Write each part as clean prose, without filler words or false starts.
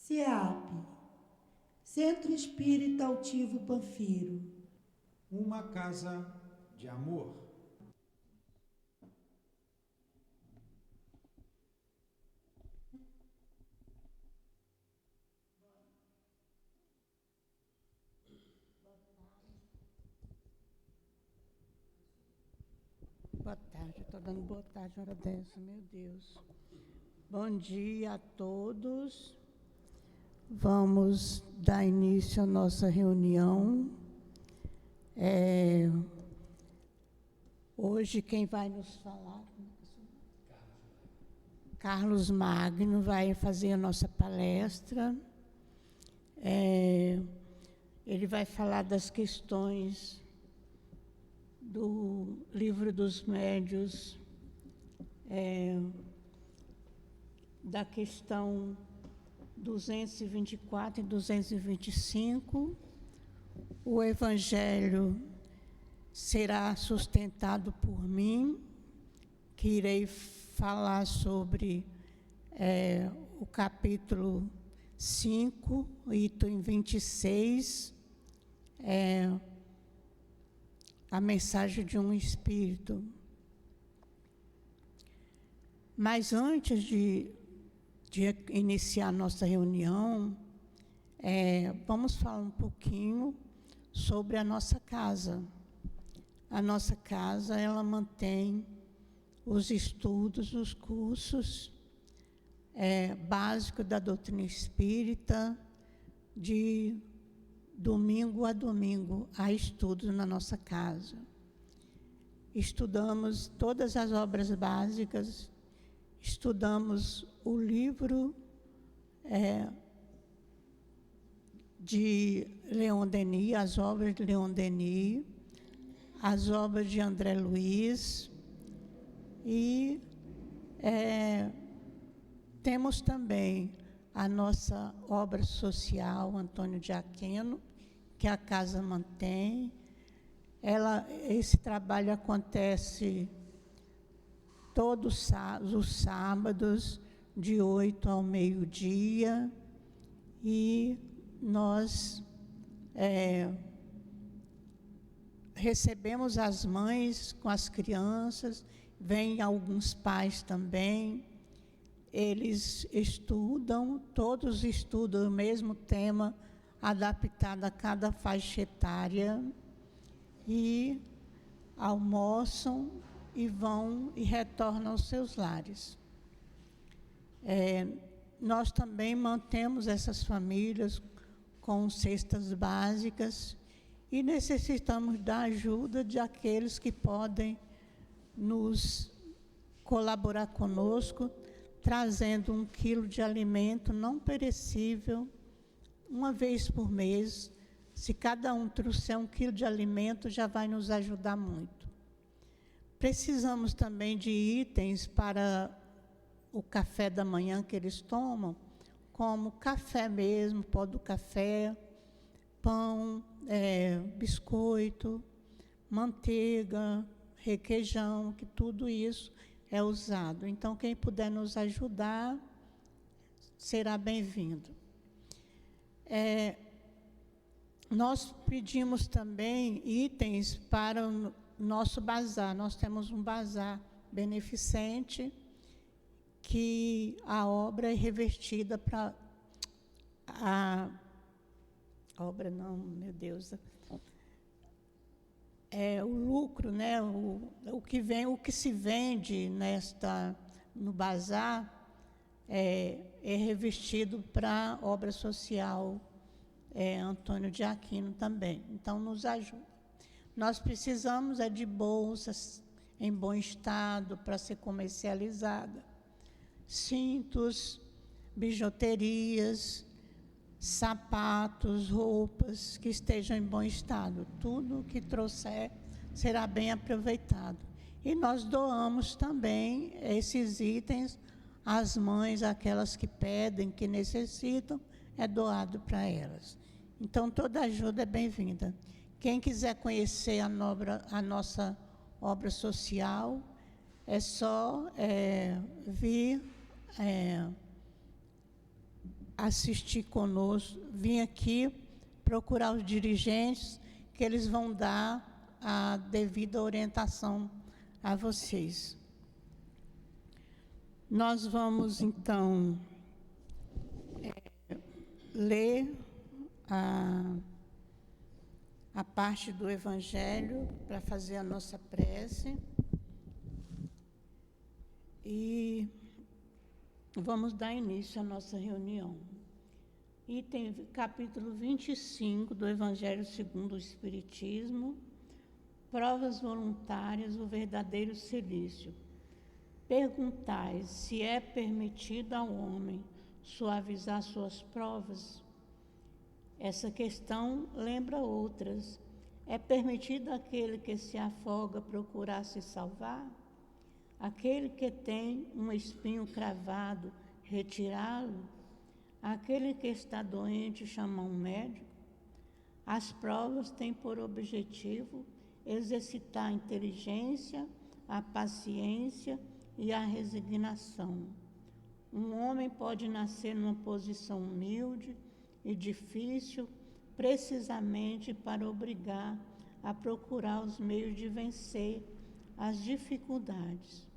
CEAP, Centro Espírita Altivo Panfiro. Uma casa de amor. Boa tarde, estou dando boa tarde, hora dessa, meu Deus. Bom dia a todos. Vamos dar início à nossa reunião. Hoje quem vai nos falar? Carlos Magno vai fazer a nossa palestra. Ele vai falar das questões do Livro dos Médiuns, da questão 224 e 225. O Evangelho será sustentado por mim, que irei falar sobre o capítulo 5, item 26, a mensagem de um espírito. Mas antes de iniciar a nossa reunião, vamos falar um pouquinho sobre a nossa casa. A nossa casa, ela mantém os estudos, os cursos básicos da doutrina espírita. De domingo a domingo, há estudos na nossa casa. Estudamos todas as obras básicas, estudamos o livro de Leon Denis, as obras de Leon Denis, as obras de André Luiz, e temos também a nossa obra social, Antônio de Aquino, que a casa mantém. Esse trabalho acontece todos os sábados, de 8 ao meio-dia, e nós recebemos as mães com as crianças, vêm alguns pais também. Eles estudam, todos estudam o mesmo tema, adaptado a cada faixa etária, e almoçam e vão e retornam aos seus lares. Nós também mantemos essas famílias com cestas básicas e necessitamos da ajuda de aqueles que podem nos colaborar conosco, trazendo 1 quilo de alimento não perecível, uma vez por mês. Se cada um trouxer 1 quilo de alimento, já vai nos ajudar muito. Precisamos também de itens para o café da manhã que eles tomam, como café mesmo, pó do café, pão, biscoito, manteiga, requeijão, que tudo isso é usado. Então, quem puder nos ajudar, será bem-vindo. Nós pedimos também itens para o nosso bazar. Nós temos um bazar beneficente, que a obra é revertida para... o lucro, né? O que se vende no bazar é revestido para a obra social Antônio de Aquino também. Então, nos ajuda. Nós precisamos de bolsas em bom estado para ser comercializada, cintos, bijuterias, sapatos, roupas que estejam em bom estado. Tudo que trouxer será bem aproveitado. E nós doamos também esses itens às mães, aquelas que pedem, que necessitam, é doado para elas. Então, toda ajuda é bem-vinda. Quem quiser conhecer a nossa obra social, é só vir assistir conosco, vir aqui procurar os dirigentes, que eles vão dar a devida orientação a vocês. Nós vamos, então, ler a parte do Evangelho para fazer a nossa prece. E vamos dar início à nossa reunião. Item capítulo 25 do Evangelho segundo o Espiritismo, provas voluntárias, o verdadeiro cilício. Perguntais se é permitido ao homem suavizar suas provas. Essa questão lembra outras. É permitido àquele que se afoga procurar se salvar? Aquele que tem um espinho cravado, retirá-lo? Aquele que está doente, chamar um médico? As provas têm por objetivo exercitar a inteligência, a paciência e a resignação. Um homem pode nascer numa posição humilde e difícil, precisamente para obrigar a procurar os meios de vencer as dificuldades.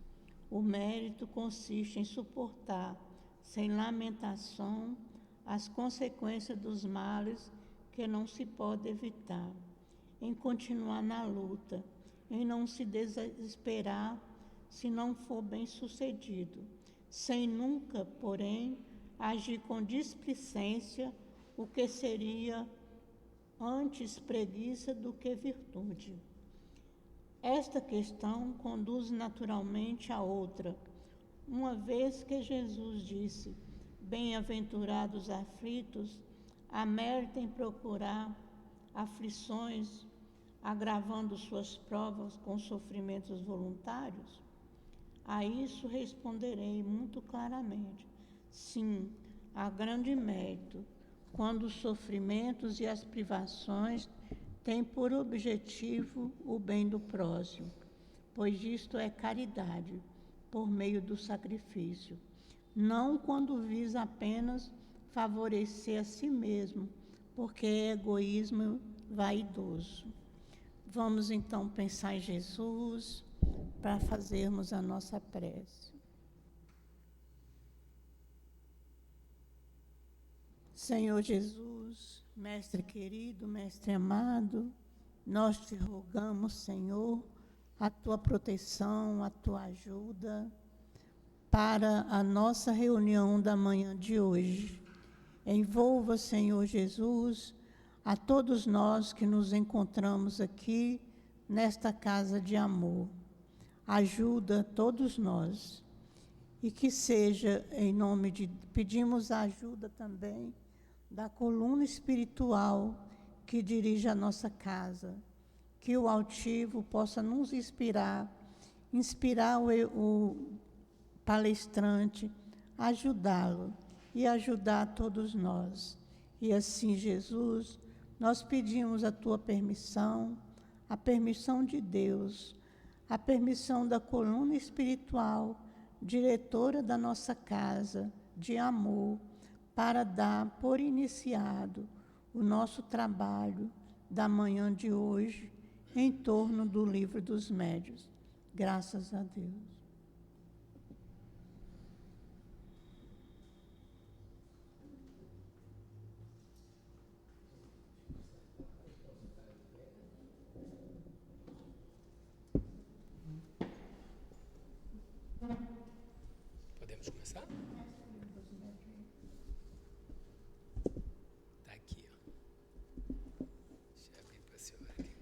O mérito consiste em suportar, sem lamentação, as consequências dos males que não se pode evitar, em continuar na luta, em não se desesperar se não for bem-sucedido, sem nunca, porém, agir com displicência, o que seria antes preguiça do que virtude. Esta questão conduz naturalmente a outra, uma vez que Jesus disse: bem-aventurados aflitos, há mérito em procurar aflições, agravando suas provas com sofrimentos voluntários? A isso responderei muito claramente: sim, há grande mérito, quando os sofrimentos e as privações têm por objetivo o bem do próximo, pois isto é caridade, por meio do sacrifício, não quando visa apenas favorecer a si mesmo, porque é egoísmo vaidoso. Vamos então pensar em Jesus para fazermos a nossa prece. Senhor Jesus, Mestre querido, Mestre amado, nós te rogamos, Senhor, a tua proteção, a tua ajuda para a nossa reunião da manhã de hoje. Envolva, Senhor Jesus, a todos nós que nos encontramos aqui nesta casa de amor. Ajuda todos nós. E que seja, em nome de... Pedimos a ajuda também da coluna espiritual que dirige a nossa casa. Que o altivo possa nos inspirar o palestrante, ajudá-lo e ajudar todos nós. E assim, Jesus, nós pedimos a tua permissão, a permissão de Deus, a permissão da coluna espiritual, diretora da nossa casa, de amor, para dar por iniciado o nosso trabalho da manhã de hoje, em torno do Livro dos Médiuns. Graças a Deus. Podemos começar? Está aqui, ó. Deixa eu abrir para a senhora aqui.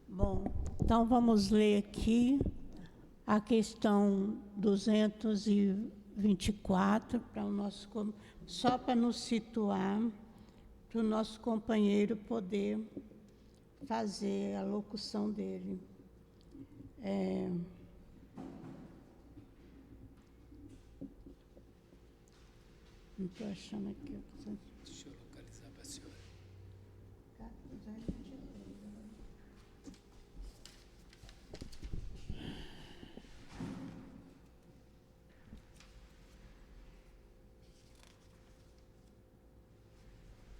Bom, então vamos ler aqui a questão 224, para o nosso, só para nos situar, para o nosso companheiro poder fazer a locução dele. estou achando aqui. Deixa eu localizar para a senhora. 223.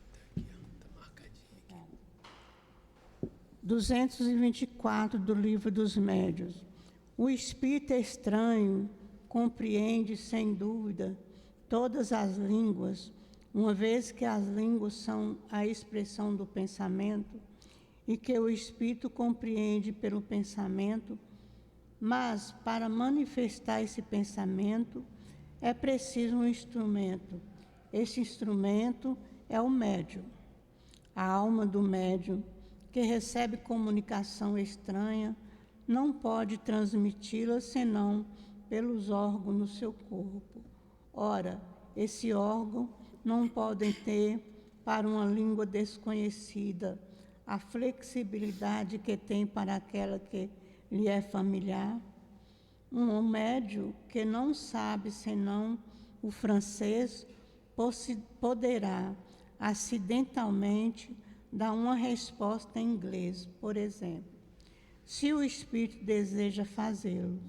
Está aqui, ó. Está marcadinho aqui. 224 do Livro dos Médiuns. O espírito estranho compreende, sem dúvida, todas as línguas, uma vez que as línguas são a expressão do pensamento e que o espírito compreende pelo pensamento, mas para manifestar esse pensamento é preciso um instrumento. Esse instrumento é o médium. A alma do médium, que recebe comunicação estranha, não pode transmiti-la senão pelos órgãos no seu corpo. Ora, esse órgão não pode ter, para uma língua desconhecida, a flexibilidade que tem para aquela que lhe é familiar. Um médium que não sabe senão o francês poderá, acidentalmente, dar uma resposta em inglês, por exemplo, se o espírito deseja fazê-lo.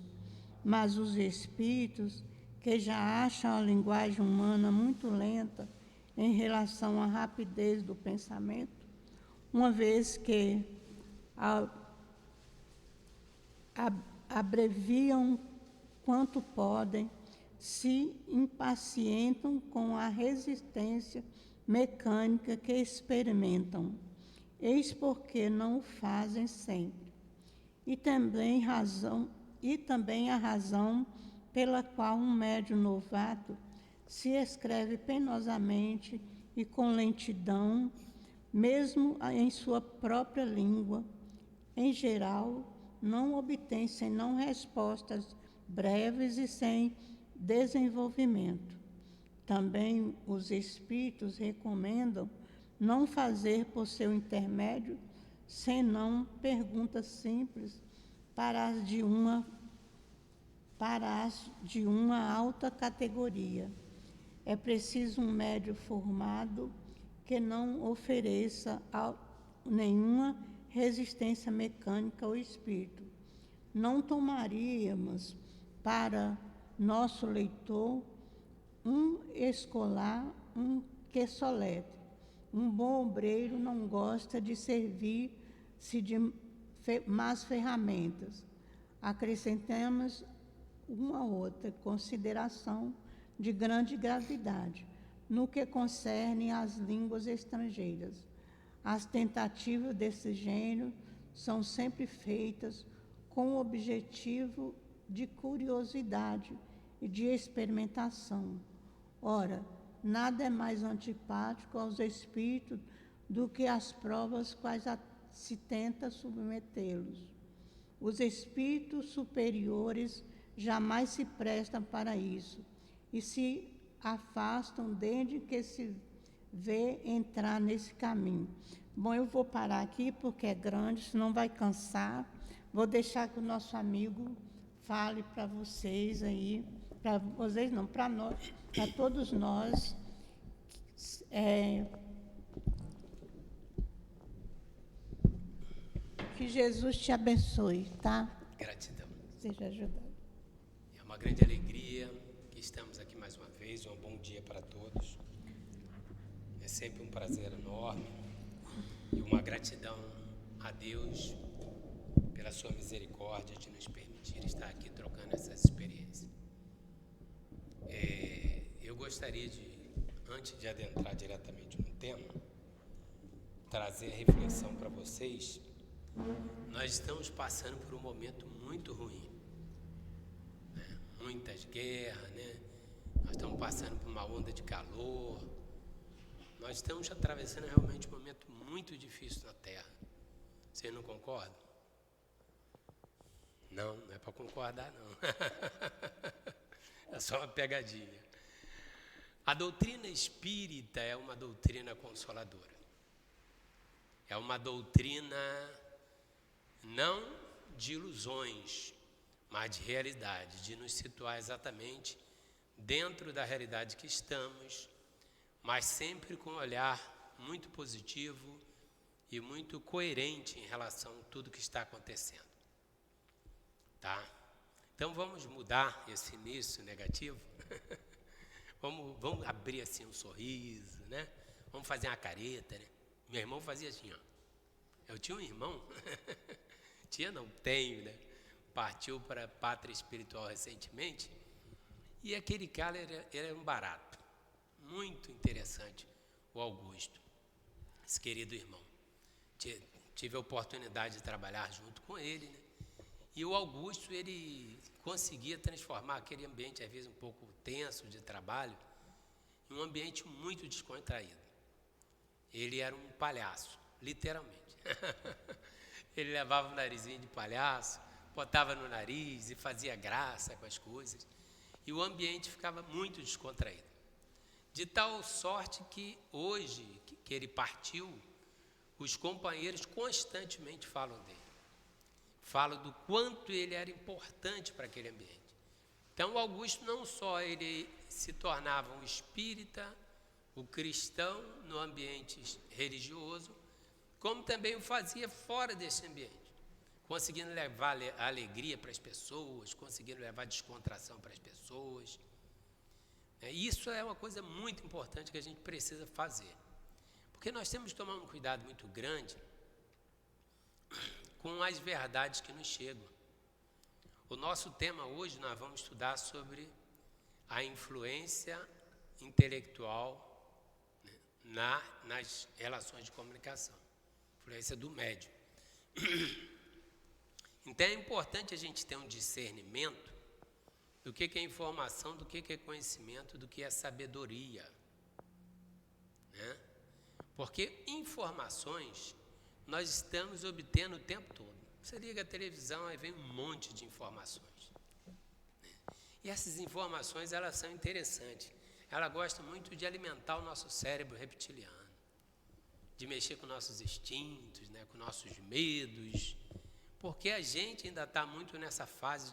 Mas os espíritos que já acham a linguagem humana muito lenta em relação à rapidez do pensamento, uma vez que abreviam quanto podem, se impacientam com a resistência mecânica que experimentam. Eis porque não o fazem sempre. E também a razão pela qual um médium novato se escreve penosamente e com lentidão, mesmo em sua própria língua, em geral, não obtém senão respostas breves e sem desenvolvimento. Também os espíritos recomendam não fazer por seu intermédio senão perguntas simples para as de uma alta categoria. É preciso um médium formado que não ofereça nenhuma resistência mecânica ao espírito. Não tomaríamos para nosso leitor um escolar, um que soletre. Um bom obreiro não gosta de servir-se de más ferramentas. Acrescentamos uma outra consideração de grande gravidade no que concerne às línguas estrangeiras. As tentativas desse gênero são sempre feitas com o objetivo de curiosidade e de experimentação. Ora, nada é mais antipático aos espíritos do que as provas quais se tenta submetê-los. Os espíritos superiores jamais se prestam para isso e se afastam desde que se vê entrar nesse caminho. Bom, eu vou parar aqui porque é grande, senão vai cansar. Vou deixar que o nosso amigo fale para vocês aí, para vocês não, para nós, para todos nós. Que Jesus te abençoe, tá? Gratidão. Seja ajudado. É uma grande alegria que estamos aqui mais uma vez. Um bom dia para todos. É sempre um prazer enorme e uma gratidão a Deus pela sua misericórdia de nos permitir estar aqui trocando essas experiências. Eu gostaria de, antes de adentrar diretamente no tema, trazer a reflexão para vocês. Nós estamos passando por um momento muito ruim, né? Muitas guerras, né? Nós estamos passando por uma onda de calor. Nós estamos atravessando realmente um momento muito difícil na Terra. Vocês não concordam? Não é para concordar, não. É só uma pegadinha. A doutrina espírita é uma doutrina consoladora. É uma doutrina não de ilusões, mas de realidade, de nos situar exatamente dentro da realidade que estamos, mas sempre com um olhar muito positivo e muito coerente em relação a tudo que está acontecendo. Tá? Então vamos mudar esse início negativo. vamos abrir assim um sorriso, né? Vamos fazer uma careta, né? Meu irmão fazia assim, ó. Eu tinha um irmão, tenho, né? Partiu para a pátria espiritual recentemente, e aquele cara era um barato, muito interessante, o Augusto, esse querido irmão. Tive a oportunidade de trabalhar junto com ele, né? E o Augusto, ele conseguia transformar aquele ambiente, às vezes um pouco tenso de trabalho, em um ambiente muito descontraído. Ele era um palhaço, literalmente. Ele levava o narizinho de palhaço, botava no nariz e fazia graça com as coisas. E o ambiente ficava muito descontraído. De tal sorte que hoje, que ele partiu, os companheiros constantemente falam dele. Falam do quanto ele era importante para aquele ambiente. Então, o Augusto não só ele se tornava um espírita, o cristão no ambiente religioso, como também o fazia fora desse ambiente, conseguindo levar alegria para as pessoas, conseguindo levar descontração para as pessoas. Isso é uma coisa muito importante que a gente precisa fazer, porque nós temos que tomar um cuidado muito grande com as verdades que nos chegam. O nosso tema hoje, nós vamos estudar sobre a influência intelectual, né, nas relações de comunicação, influência do médium. Então é importante a gente ter um discernimento do que é informação, do que é conhecimento, do que é sabedoria, né? Porque informações nós estamos obtendo o tempo todo. Você liga a televisão, aí vem um monte de informações, né? E essas informações, elas são interessantes. Ela gosta muito de alimentar o nosso cérebro reptiliano, de mexer com nossos instintos, né, com nossos medos, porque a gente ainda está muito nessa fase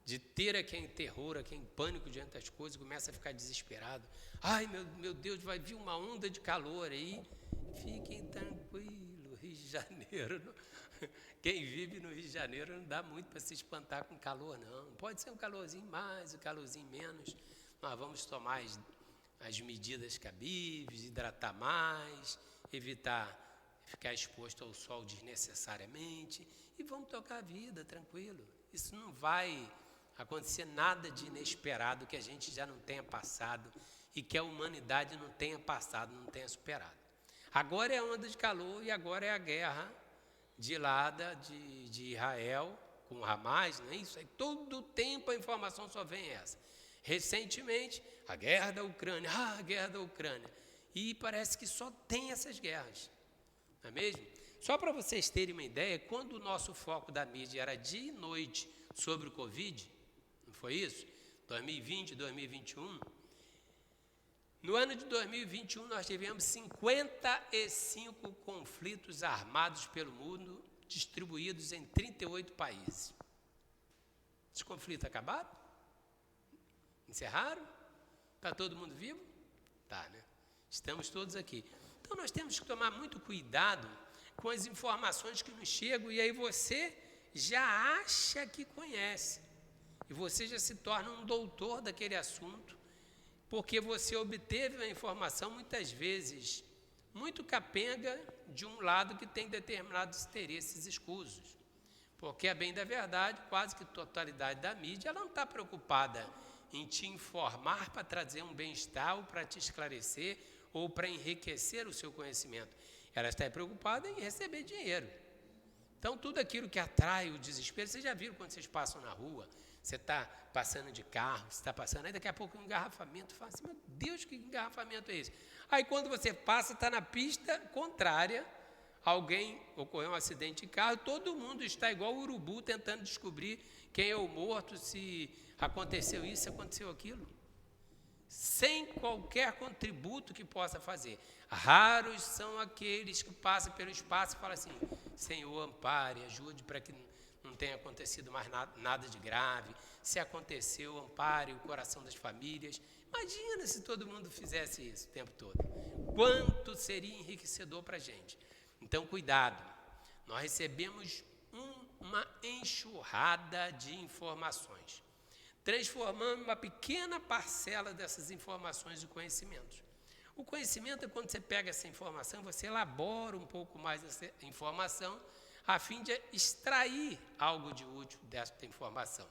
de ter aqui em terror, aqui em pânico diante das coisas, começa a ficar desesperado. Ai, meu Deus, vai vir uma onda de calor aí. Fiquem tranquilos, Rio de Janeiro. Quem vive no Rio de Janeiro não dá muito para se espantar com calor, não. Pode ser um calorzinho mais, um calorzinho menos. Nós vamos tomar as medidas cabíveis, hidratar mais, evitar ficar exposto ao sol desnecessariamente e vamos tocar a vida tranquilo. Isso não vai acontecer nada de inesperado que a gente já não tenha passado e que a humanidade não tenha passado, não tenha superado. Agora é a onda de calor e agora é a guerra de Israel com o Hamas, não é isso? Aí todo tempo a informação só vem essa. Recentemente, a guerra da Ucrânia, a guerra da Ucrânia. E parece que só tem essas guerras, não é mesmo? Só para vocês terem uma ideia, quando o nosso foco da mídia era dia e noite sobre o Covid, não foi isso? 2020, 2021. No ano de 2021, nós tivemos 55 conflitos armados pelo mundo, distribuídos em 38 países. Esses conflitos acabaram? Encerraram? Está todo mundo vivo? Tá, né? Estamos todos aqui. Então, nós temos que tomar muito cuidado com as informações que nos chegam, e aí você já acha que conhece. E você já se torna um doutor daquele assunto, porque você obteve a informação, muitas vezes, muito capenga de um lado que tem determinados interesses escusos. Porque, a bem da verdade, quase que a totalidade da mídia, ela não está preocupada em te informar para trazer um bem-estar, ou para te esclarecer, ou para enriquecer o seu conhecimento. Ela está preocupada em receber dinheiro. Então, tudo aquilo que atrai o desespero, vocês já viram quando vocês passam na rua, você está passando de carro, você está passando, aí daqui a pouco um engarrafamento, fala assim, meu Deus, que engarrafamento é esse? Aí quando você passa, está na pista contrária, ocorreu um acidente de carro, todo mundo está igual o urubu tentando descobrir quem é o morto, se aconteceu isso, se aconteceu aquilo, sem qualquer contributo que possa fazer. Raros são aqueles que passam pelo espaço e falam assim, Senhor, ampare, ajude para que não tenha acontecido mais nada de grave. Se aconteceu, ampare o coração das famílias. Imagina se todo mundo fizesse isso o tempo todo. Quanto seria enriquecedor para a gente. Então, cuidado. Nós recebemos uma enxurrada de informações. Transformando uma pequena parcela dessas informações em conhecimentos. O conhecimento é quando você pega essa informação, você elabora um pouco mais essa informação, a fim de extrair algo de útil dessa informação.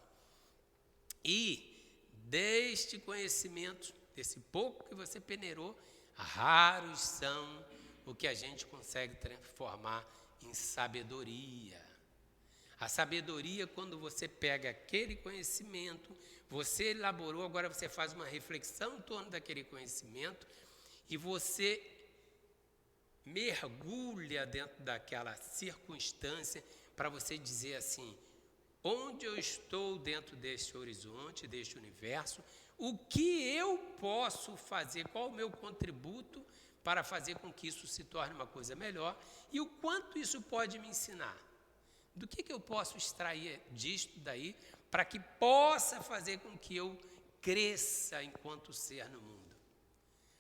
E deste conhecimento, desse pouco que você peneirou, raros são o que a gente consegue transformar em sabedoria. A sabedoria, quando você pega aquele conhecimento, você elaborou, agora você faz uma reflexão em torno daquele conhecimento e você mergulha dentro daquela circunstância para você dizer assim, onde eu estou dentro deste horizonte, deste universo, o que eu posso fazer, qual o meu contributo para fazer com que isso se torne uma coisa melhor e o quanto isso pode me ensinar. Do que eu posso extrair disto daí para que possa fazer com que eu cresça enquanto ser no mundo.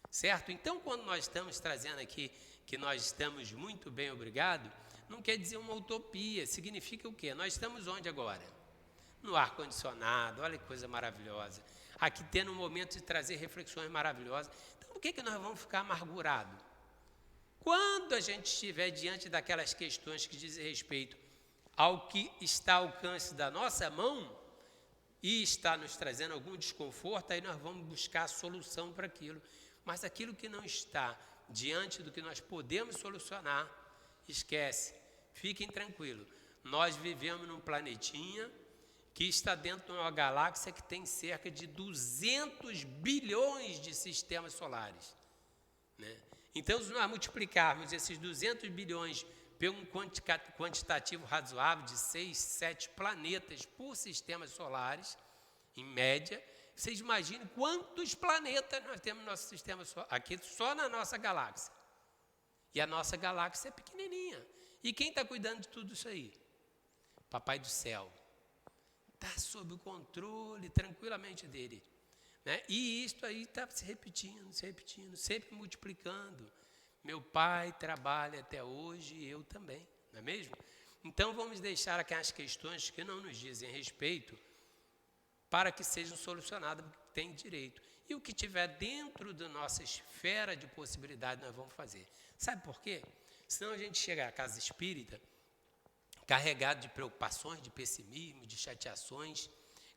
Certo? Então, quando nós estamos trazendo aqui que nós estamos muito bem, obrigado, não quer dizer uma utopia, significa o quê? Nós estamos onde agora? No ar-condicionado, olha que coisa maravilhosa. Aqui tendo um momento de trazer reflexões maravilhosas. Então, por que nós vamos ficar amargurados? Quando a gente estiver diante daquelas questões que dizem respeito ao que está ao alcance da nossa mão e está nos trazendo algum desconforto, aí nós vamos buscar a solução para aquilo. Mas aquilo que não está diante do que nós podemos solucionar, esquece, fiquem tranquilos. Nós vivemos num planetinha que está dentro de uma galáxia que tem cerca de 200 bilhões de sistemas solares. Né? Então, se nós multiplicarmos esses 200 bilhões por um quantitativo razoável de 6, 7 planetas por sistemas solares, em média, vocês imaginem quantos planetas nós temos no nosso sistema solar, aqui só na nossa galáxia. E a nossa galáxia é pequenininha. E quem está cuidando de tudo isso aí? Papai do céu. Está sob o controle tranquilamente dele. Né? E isto aí está se repetindo, sempre multiplicando. Meu pai trabalha até hoje e eu também, não é mesmo? Então vamos deixar aquelas questões que não nos dizem respeito para que sejam solucionadas, porque tem direito. E o que tiver dentro da nossa esfera de possibilidade nós vamos fazer. Sabe por quê? Senão a gente chega à casa espírita carregado de preocupações, de pessimismo, de chateações,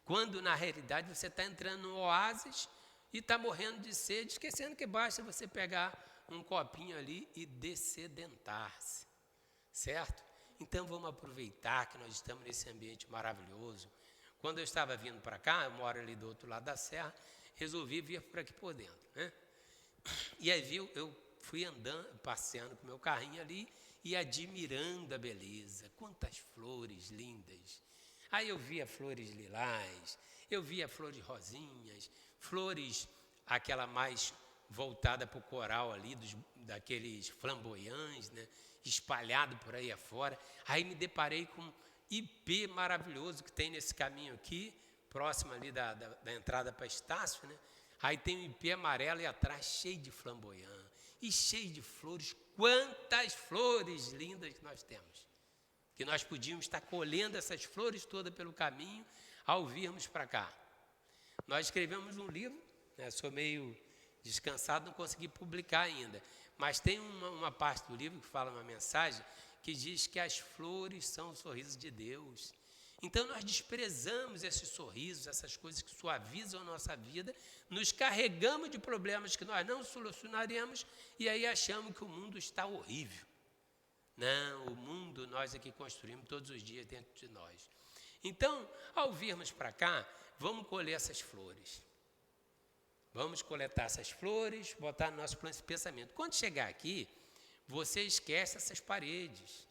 quando na realidade você está entrando no oásis e está morrendo de sede, esquecendo que basta você pegar um copinho ali e dessedentar-se, certo? Então vamos aproveitar que nós estamos nesse ambiente maravilhoso. Quando eu estava vindo para cá, eu moro ali do outro lado da serra, resolvi vir por aqui por dentro, né? E aí eu fui andando, passeando com o meu carrinho ali e admirando a beleza, quantas flores lindas. Aí eu via flores lilás, eu via flores rosinhas, flores aquela mais voltada para o coral ali, daqueles flamboyantes, né, espalhado por aí afora. Aí me deparei com um ipê maravilhoso que tem nesse caminho aqui, próximo ali da entrada para Estácio, né? Aí tem um ipê amarelo e atrás cheio de flamboyant e cheio de flores. Quantas flores lindas que nós temos! Que nós podíamos estar colhendo essas flores todas pelo caminho ao virmos para cá. Nós escrevemos um livro, né, sou meio descansado, não consegui publicar ainda, mas tem uma parte do livro que fala uma mensagem que diz que as flores são o sorriso de Deus. Então nós desprezamos esses sorrisos, essas coisas que suavizam a nossa vida, nos carregamos de problemas que nós não solucionaremos e aí achamos que o mundo está horrível. Não, o mundo nós aqui construímos todos os dias dentro de nós. Então, ao virmos para cá, vamos colher essas flores. Vamos coletar essas flores, botar no nosso plano de pensamento. Quando chegar aqui, você esquece essas paredes.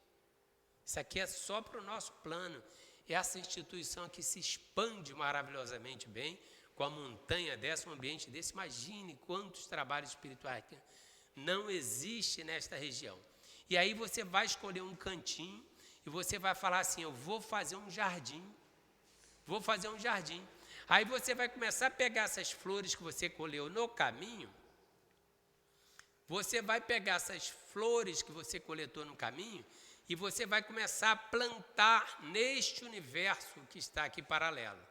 Isso aqui é só para o nosso plano. Essa instituição aqui se expande maravilhosamente bem, com a montanha dessa, um ambiente desse. Imagine quantos trabalhos espirituais não existe nesta região. E aí você vai escolher um cantinho e você vai falar assim, eu vou fazer um jardim. Vou fazer um jardim. Aí você vai começar a pegar essas flores que você colheu no caminho. Você vai pegar essas flores que você coletou no caminho e você vai começar a plantar neste universo que está aqui paralelo.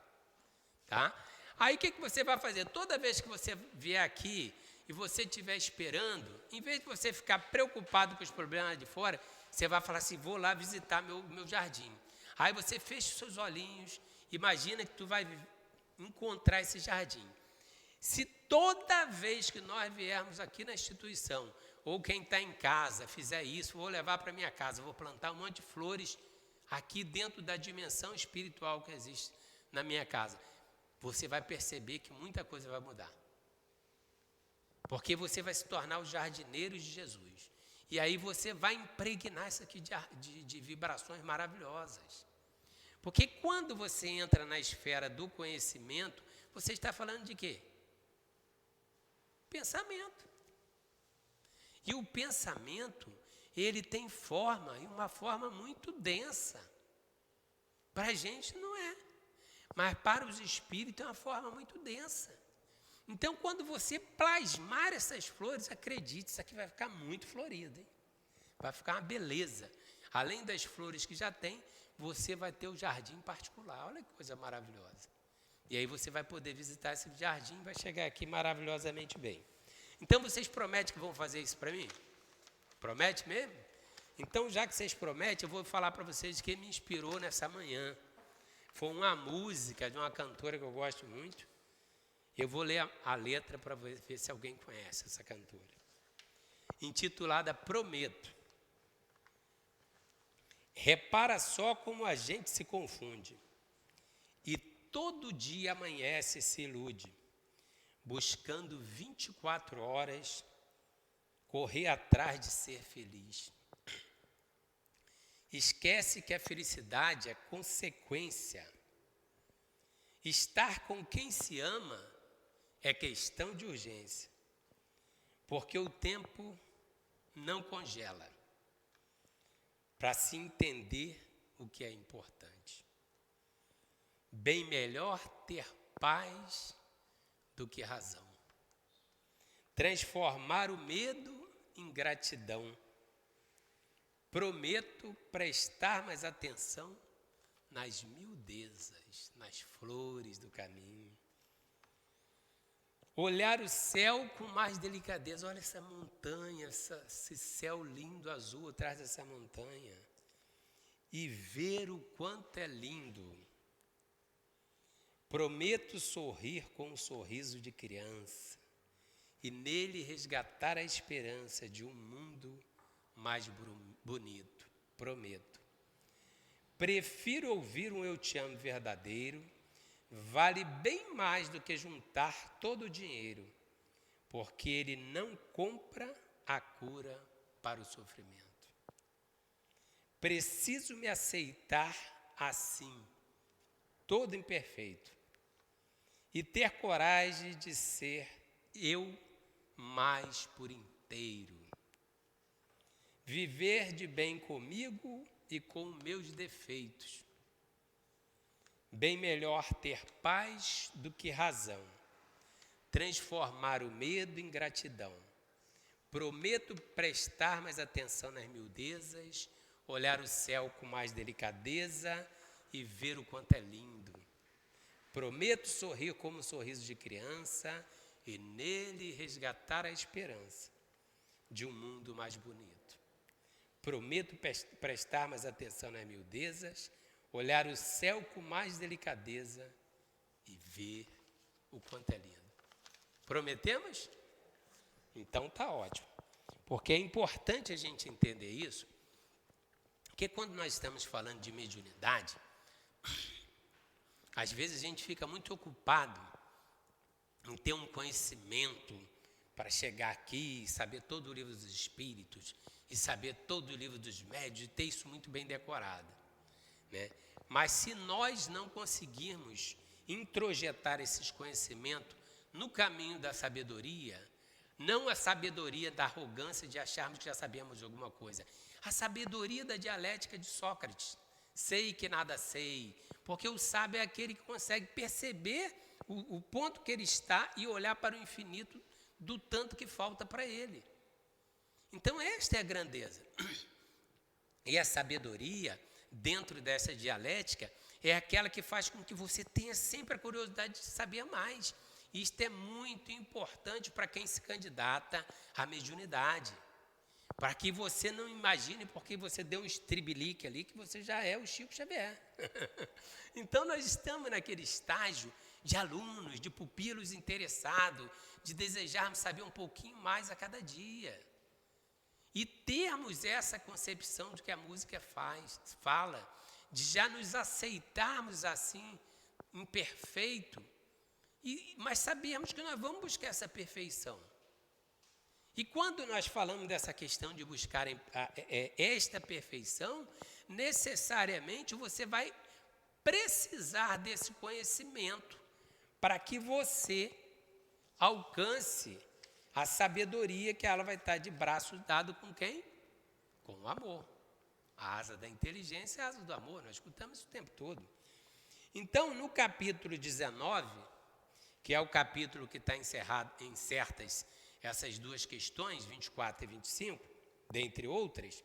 Tá? Aí o que você vai fazer? Toda vez que você vier aqui e você estiver esperando, em vez de você ficar preocupado com os problemas de fora, você vai falar assim, vou lá visitar meu jardim. Aí você fecha os seus olhinhos, imagina que tu vai encontrar esse jardim. Se toda vez que nós viermos aqui na instituição, ou quem está em casa fizer isso, vou levar para minha casa, vou plantar um monte de flores aqui dentro da dimensão espiritual que existe na minha casa, você vai perceber que muita coisa vai mudar. Porque você vai se tornar os jardineiros de Jesus. E aí você vai impregnar isso aqui de vibrações maravilhosas. Porque quando você entra na esfera do conhecimento, você está falando de quê? Pensamento. E o pensamento, ele tem forma, e uma forma muito densa. Para a gente não é. Mas para os espíritos é uma forma muito densa. Então, quando você plasmar essas flores, acredite, isso aqui vai ficar muito florido, hein? Vai ficar uma beleza. Além das flores que já tem, você vai ter o jardim particular. Olha que coisa maravilhosa. E aí você vai poder visitar esse jardim e vai chegar aqui maravilhosamente bem. Então, vocês prometem que vão fazer isso para mim? Promete mesmo? Então, já que vocês prometem, eu vou falar para vocês que me inspirou nessa manhã. Foi uma música de uma cantora que eu gosto muito. Eu vou ler a letra para ver se alguém conhece essa cantora. Intitulada Prometo. Repara só como a gente se confunde. E todo dia amanhece e se ilude. Buscando 24 horas, correr atrás de ser feliz. Esquece que a felicidade é consequência. Estar com quem se ama é questão de urgência, porque o tempo não congela para se entender o que é importante. Bem melhor ter paz do que razão. Transformar o medo em gratidão. Prometo prestar mais atenção nas miudezas, nas flores do caminho. Olhar o céu com mais delicadeza. Olha essa montanha, esse céu lindo, azul atrás dessa montanha. E ver o quanto é lindo. Prometo sorrir com um sorriso de criança e nele resgatar a esperança de um mundo mais bonito. Prometo. Prefiro ouvir um eu te amo verdadeiro, vale bem mais do que juntar todo o dinheiro, porque ele não compra a cura para o sofrimento. Preciso me aceitar assim, todo imperfeito, e ter coragem de ser eu mais por inteiro. Viver de bem comigo e com meus defeitos. Bem melhor ter paz do que razão. Transformar o medo em gratidão. Prometo prestar mais atenção nas miudezas, olhar o céu com mais delicadeza e ver o quanto é lindo. Prometo sorrir como um sorriso de criança e nele resgatar a esperança de um mundo mais bonito. Prometo prestar mais atenção nas miudezas, olhar o céu com mais delicadeza e ver o quanto é lindo. Prometemos? Então tá ótimo. Porque é importante a gente entender isso, porque quando nós estamos falando de mediunidade, às vezes a gente fica muito ocupado em ter um conhecimento para chegar aqui e saber todo o livro dos espíritos, e saber todo o livro dos médios, e ter isso muito bem decorado, né? Mas se nós não conseguirmos introjetar esses conhecimentos no caminho da sabedoria, Não a sabedoria da arrogância de acharmos que já sabemos alguma coisa. A sabedoria da dialética de Sócrates. Sei que nada sei. Porque o sábio é aquele que consegue perceber o ponto que ele está e olhar para o infinito do tanto que falta para ele. Então, esta é a grandeza. E a sabedoria, dentro dessa dialética, é aquela que faz com que você tenha sempre a curiosidade de saber mais. Isto é muito importante para quem se candidata à mediunidade. Para que você não imagine, porque você deu um estribilique ali, que você já é o Chico Xavier. Então, nós estamos naquele estágio de alunos, de pupilos interessados, de desejarmos saber um pouquinho mais a cada dia. E termos essa concepção de que a música fala, de já nos aceitarmos assim, imperfeito, mas sabemos que nós vamos buscar essa perfeição. E quando nós falamos dessa questão de buscar esta perfeição, necessariamente você vai precisar desse conhecimento para que você alcance a sabedoria, que ela vai estar de braço dado com quem? Com o amor. A asa da inteligência é a asa do amor, nós escutamos isso o tempo todo. Então, no capítulo 19, que é o capítulo que está incertas essas duas questões, 24 e 25, dentre outras,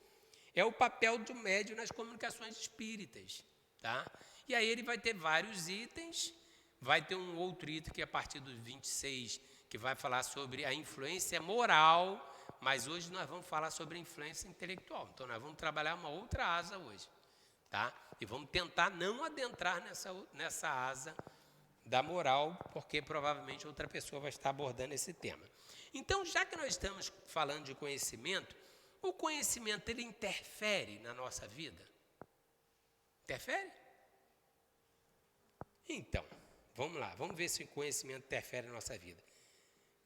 é o papel do médium nas comunicações espíritas. Tá? E aí ele vai ter vários itens, vai ter um outro item que é a partir do 26, que vai falar sobre a influência moral, mas hoje nós vamos falar sobre a influência intelectual. Então, nós vamos trabalhar uma outra asa hoje. Tá? E vamos tentar não adentrar nessa asa da moral, porque provavelmente outra pessoa vai estar abordando esse tema. Então, já que nós estamos falando de conhecimento, o conhecimento, ele interfere na nossa vida? Interfere? Então, vamos lá, vamos ver se o conhecimento interfere na nossa vida.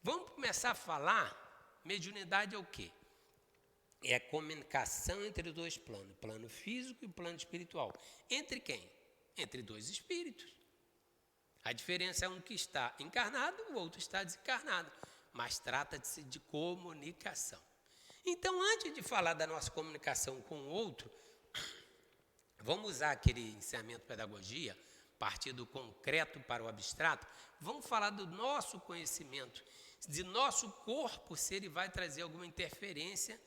Vamos começar a falar, mediunidade é o quê? É a comunicação entre os dois planos, o plano físico e o plano espiritual. Entre quem? Entre dois espíritos. A diferença é um que está encarnado, o outro está desencarnado, mas trata-se de comunicação. Então, antes de falar da nossa comunicação com o outro, vamos usar aquele ensinamento de pedagogia, partir do concreto para o abstrato, vamos falar do nosso conhecimento, de nosso corpo, se ele vai trazer alguma interferência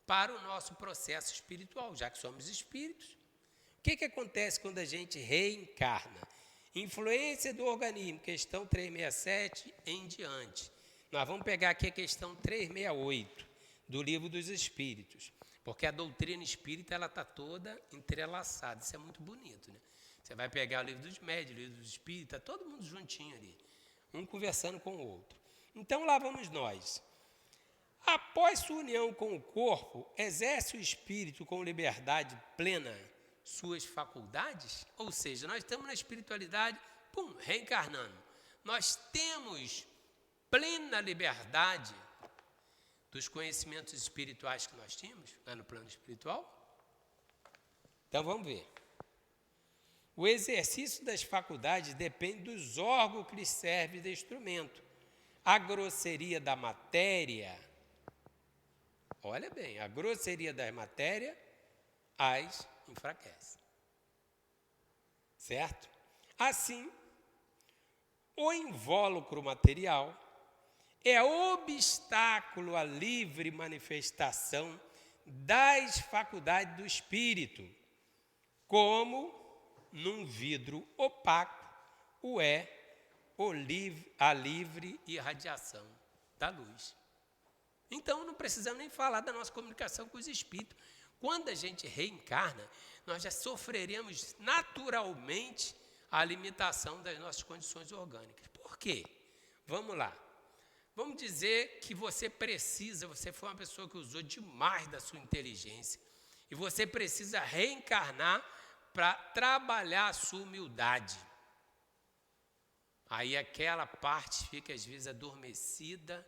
para o nosso processo espiritual, já que somos espíritos. O que acontece quando a gente reencarna? Influência do organismo, questão 367 em diante. Nós vamos pegar aqui a questão 368 do Livro dos Espíritos, porque a doutrina espírita está toda entrelaçada. Isso é muito bonito, né? Você vai pegar o Livro dos Médiuns, o Livro dos Espíritos, todo mundo juntinho ali, um conversando com o outro. Então, lá vamos nós. Após sua união com o corpo, exerce o espírito com liberdade plena suas faculdades? Ou seja, nós estamos na espiritualidade, reencarnando. Nós temos plena liberdade dos conhecimentos espirituais que nós tínhamos lá no plano espiritual? Então, vamos ver. O exercício das faculdades depende dos órgãos que lhes servem de instrumento. A grosseria da matéria, olha bem, a grosseria da matéria as enfraquece. Certo? Assim, o invólucro material é obstáculo à livre manifestação das faculdades do espírito, como num vidro opaco o é a livre irradiação da luz. Então, não precisamos nem falar da nossa comunicação com os espíritos. Quando a gente reencarna, nós já sofreremos naturalmente a limitação das nossas condições orgânicas. Por quê? Vamos lá. Vamos dizer que você foi uma pessoa que usou demais da sua inteligência, e você precisa reencarnar para trabalhar a sua humildade. Aí aquela parte fica às vezes adormecida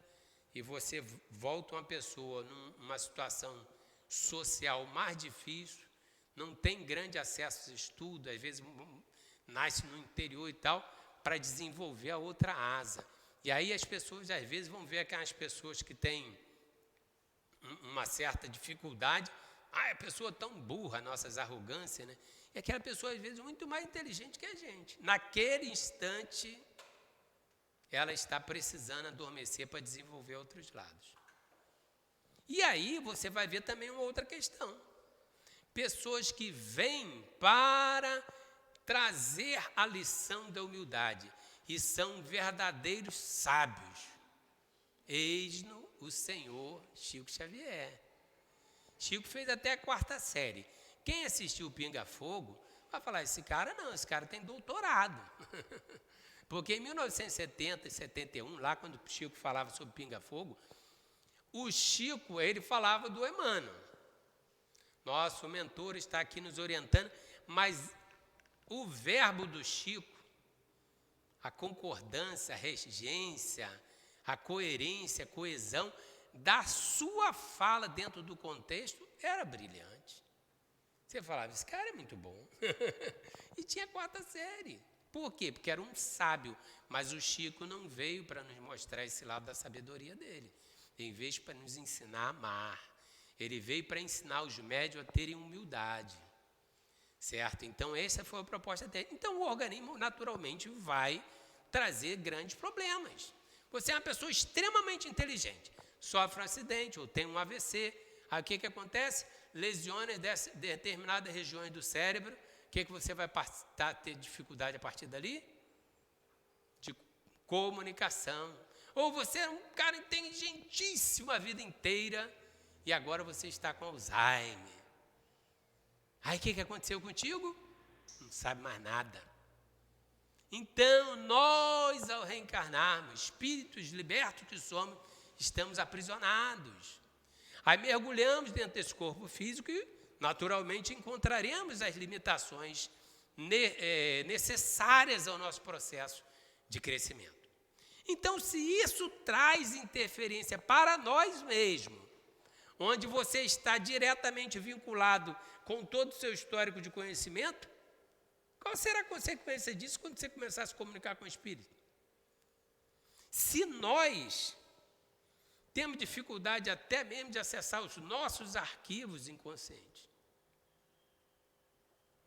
e você volta uma pessoa numa situação social mais difícil, não tem grande acesso a estudo, às vezes nasce no interior e tal, para desenvolver a outra asa. E aí as pessoas, às vezes, vão ver aquelas pessoas que têm uma certa dificuldade. A pessoa tão burra, nossas arrogâncias, né? E aquela pessoa, às vezes, muito mais inteligente que a gente. Naquele instante, ela está precisando adormecer para desenvolver outros lados. E aí você vai ver também uma outra questão. Pessoas que vêm para trazer a lição da humildade e são verdadeiros sábios. Eis-no o Senhor Chico Xavier. Chico fez até a 4ª série. Quem assistiu o Pinga Fogo vai falar, esse cara tem doutorado. Porque em 1970 e 71, lá quando o Chico falava sobre Pinga Fogo, o Chico, ele falava do Emmanuel. Nosso mentor está aqui nos orientando, mas o verbo do Chico, a concordância, a regência, a coerência, a coesão da sua fala dentro do contexto era brilhante. Você falava, esse cara é muito bom. E tinha 4ª série. Por quê? Porque era um sábio, mas o Chico não veio para nos mostrar esse lado da sabedoria dele. Em vez para nos ensinar a amar. Ele veio para ensinar os médios a terem humildade. Certo? Então, essa foi a proposta dele. Então, o organismo naturalmente vai trazer grandes problemas. Você é uma pessoa extremamente inteligente, sofre um acidente ou tem um AVC. Aí o que acontece? Lesiona determinadas regiões do cérebro. O que você vai ter dificuldade a partir dali? De comunicação. Ou você é um cara inteligentíssimo a vida inteira e agora você está com Alzheimer. Aí o que aconteceu contigo? Não sabe mais nada. Então, nós, ao reencarnarmos, espíritos libertos que somos, estamos aprisionados. Aí mergulhamos dentro desse corpo físico e, naturalmente, encontraremos as limitações necessárias ao nosso processo de crescimento. Então, se isso traz interferência para nós mesmos, onde você está diretamente vinculado com todo o seu histórico de conhecimento, qual será a consequência disso quando você começar a se comunicar com o Espírito? Se nós temos dificuldade até mesmo de acessar os nossos arquivos inconscientes,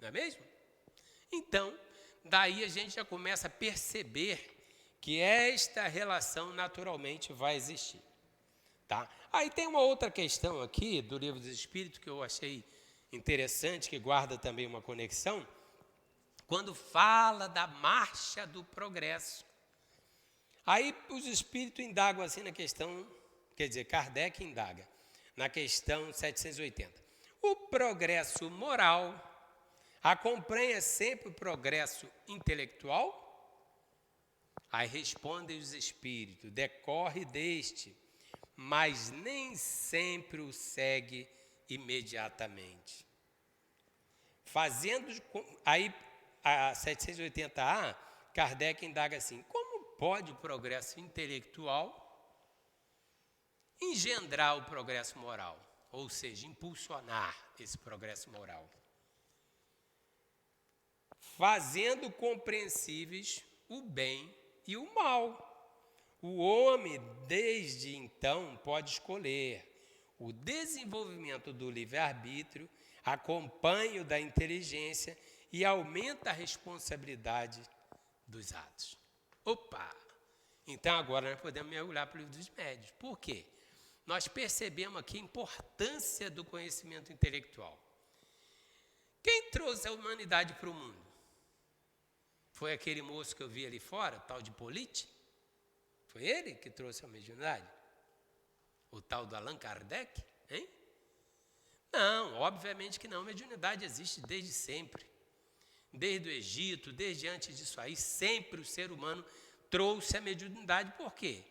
não é mesmo? Então, daí a gente já começa a perceber que esta relação naturalmente vai existir. Tá? Aí tem uma outra questão aqui do Livro dos Espíritos que eu achei interessante, que guarda também uma conexão, quando fala da marcha do progresso. Aí os espíritos indagam assim na questão, quer dizer, Kardec indaga, na questão 780. O progresso moral acompanha sempre o progresso intelectual? Aí respondem os espíritos, decorre deste, mas nem sempre o segue imediatamente. Aí a 780A, Kardec indaga assim, como pode o progresso intelectual engendrar o progresso moral? Ou seja, impulsionar esse progresso moral? Fazendo compreensíveis o bem e o mal. O homem, desde então, pode escolher. O desenvolvimento do livre-arbítrio acompanha o da inteligência e aumenta a responsabilidade dos atos. Opa! Então, agora nós podemos mergulhar para o Livro dos Médiuns. Por quê? Nós percebemos aqui a importância do conhecimento intelectual. Quem trouxe a humanidade para o mundo? Foi aquele moço que eu vi ali fora, tal de Polite? Foi ele que trouxe a mediunidade? O tal do Allan Kardec? Hein? Não, obviamente que não. A mediunidade existe desde sempre. Desde o Egito, desde antes disso aí, sempre o ser humano trouxe a mediunidade. Por quê?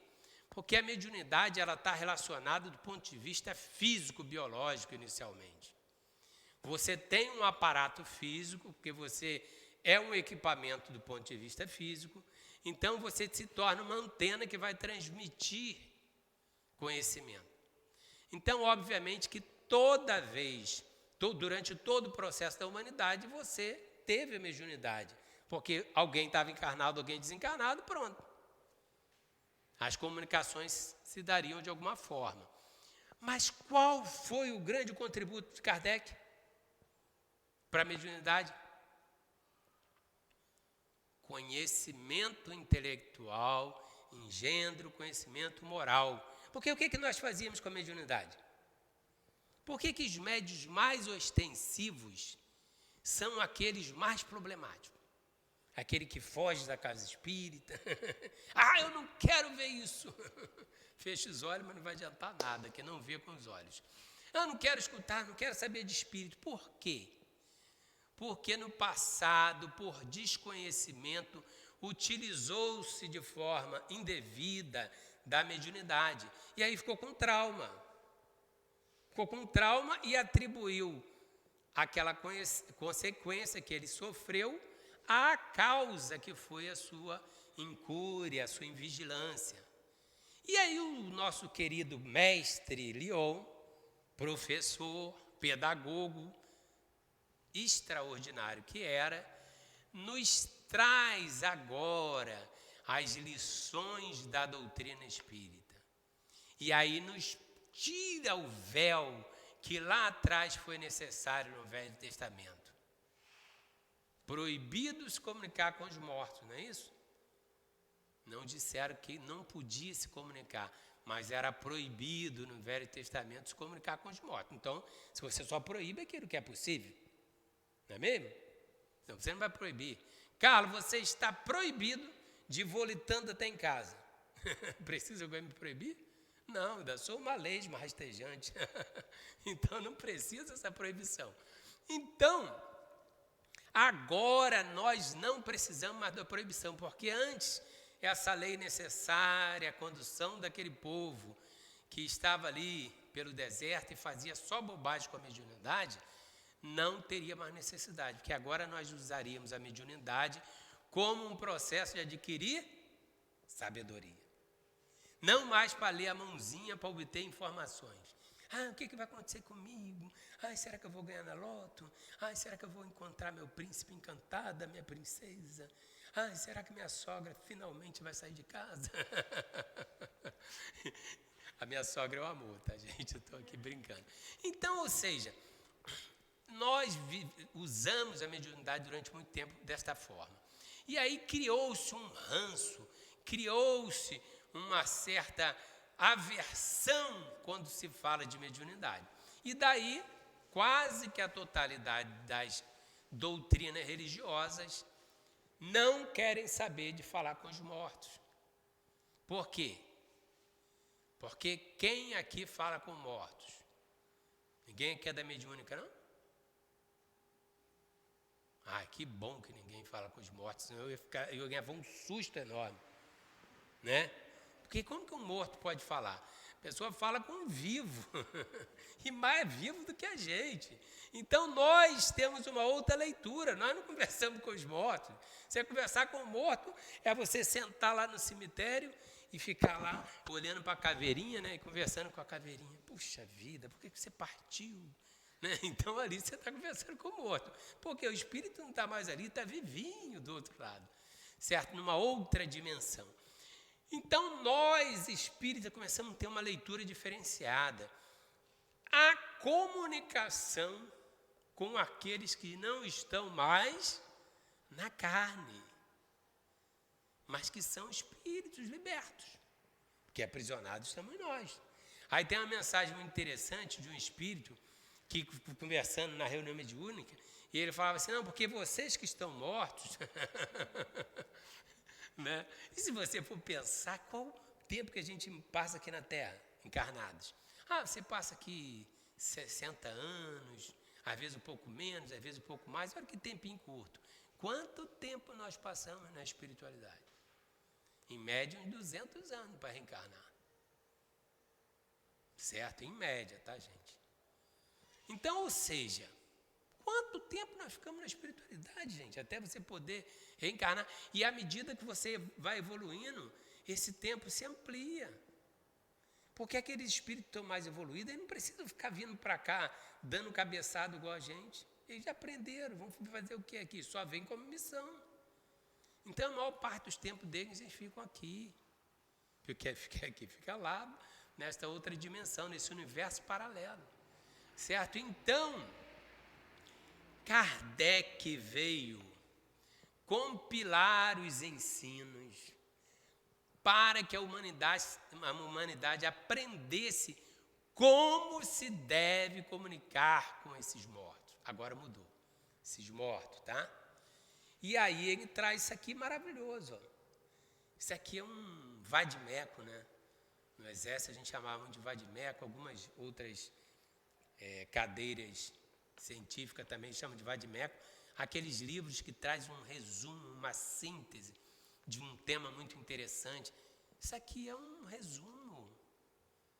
Porque a mediunidade está relacionada do ponto de vista físico-biológico inicialmente. Você tem um aparato físico, porque você é um equipamento do ponto de vista físico, então você se torna uma antena que vai transmitir conhecimento. Então, obviamente que durante todo o processo da humanidade, você teve a mediunidade, porque alguém estava encarnado, alguém desencarnado, pronto. As comunicações se dariam de alguma forma. Mas qual foi o grande contributo de Kardec para a mediunidade? Conhecimento intelectual engendra o conhecimento moral. Porque o que nós fazíamos com a mediunidade? Por que os médiuns mais ostensivos são aqueles mais problemáticos? Aquele que foge da casa espírita. Eu não quero ver isso. Fecha os olhos, mas não vai adiantar nada, que não vê com os olhos. Eu não quero escutar, não quero saber de espírito. Por quê? Porque no passado, por desconhecimento, utilizou-se de forma indevida da mediunidade. E aí ficou com trauma. Ficou com trauma e atribuiu aquela consequência que ele sofreu à causa que foi a sua incúria, a sua invigilância. E aí o nosso querido mestre Lyon, professor, pedagogo, extraordinário que era, nos traz agora as lições da doutrina espírita. E aí nos tira o véu que lá atrás foi necessário no Velho Testamento. Proibido se comunicar com os mortos, não é isso? Não disseram que não podia se comunicar, mas era proibido no Velho Testamento se comunicar com os mortos. Então, se você só proíbe aquilo que é possível, não é mesmo? Então, você não vai proibir. Carlos, você está proibido de ir volitando até em casa. Precisa alguém me proibir? Não, ainda sou uma lesma rastejante. Então, não precisa essa proibição. Então, agora nós não precisamos mais da proibição, porque antes essa lei necessária, a condução daquele povo que estava ali pelo deserto e fazia só bobagem com a mediunidade, não teria mais necessidade, porque agora nós usaríamos a mediunidade como um processo de adquirir sabedoria. Não mais para ler a mãozinha para obter informações. O que vai acontecer comigo? Será que eu vou ganhar na loto? Será que eu vou encontrar meu príncipe encantado, minha princesa? Será que minha sogra finalmente vai sair de casa? A minha sogra é o amor, tá, gente? Eu estou aqui brincando. Então, ou seja, nós usamos a mediunidade durante muito tempo desta forma. E aí criou-se um ranço, criou-se uma certa aversão quando se fala de mediunidade. E daí, quase que a totalidade das doutrinas religiosas não querem saber de falar com os mortos. Por quê? Porque quem aqui fala com mortos? Ninguém aqui é da mediúnica, não? Que bom que ninguém fala com os mortos, senão eu ia ganhar um susto enorme, né? Porque como que um morto pode falar? A pessoa fala com um vivo, e mais vivo do que a gente. Então, nós temos uma outra leitura, nós não conversamos com os mortos. Você conversar com o morto é você sentar lá no cemitério e ficar lá olhando para a caveirinha, né, e conversando com a caveirinha. Puxa vida, por que você partiu? Né? Então, ali você está conversando com o morto, porque o espírito não está mais ali, está vivinho do outro lado, certo? Numa outra dimensão. Então, nós, espíritas, começamos a ter uma leitura diferenciada. A comunicação com aqueles que não estão mais na carne, mas que são espíritos libertos, porque aprisionados estamos nós. Aí tem uma mensagem muito interessante de um espírito que, conversando na reunião mediúnica, e ele falava assim, não, porque vocês que estão mortos... Né? E se você for pensar, qual o tempo que a gente passa aqui na Terra, encarnados? Você passa aqui 60 anos, às vezes um pouco menos, às vezes um pouco mais, olha que tempinho curto. Quanto tempo nós passamos na espiritualidade? Em média, uns 200 anos para reencarnar. Certo? Em média, tá, gente? Então, ou seja, quanto tempo nós ficamos na espiritualidade, gente, até você poder reencarnar? E à medida que você vai evoluindo, esse tempo se amplia. Porque aqueles espíritos que estão mais evoluídos, eles não precisam ficar vindo para cá, dando cabeçada igual a gente. Eles já aprenderam, vão fazer o que aqui? Só vem como missão. Então, a maior parte dos tempos deles, eles ficam aqui. Porque fica aqui, fica lá, nesta outra dimensão, nesse universo paralelo. Certo? Então, Kardec veio compilar os ensinos para que a humanidade aprendesse como se deve comunicar com esses mortos. Agora mudou, esses mortos, tá? E aí ele traz isso aqui maravilhoso. Ó. Isso aqui é um vadimeco, né? No exército a gente chamava muito de vadimeco, algumas outras cadeiras científicas também chamam de vadimeco. Aqueles livros que trazem um resumo, uma síntese de um tema muito interessante. Isso aqui é um resumo.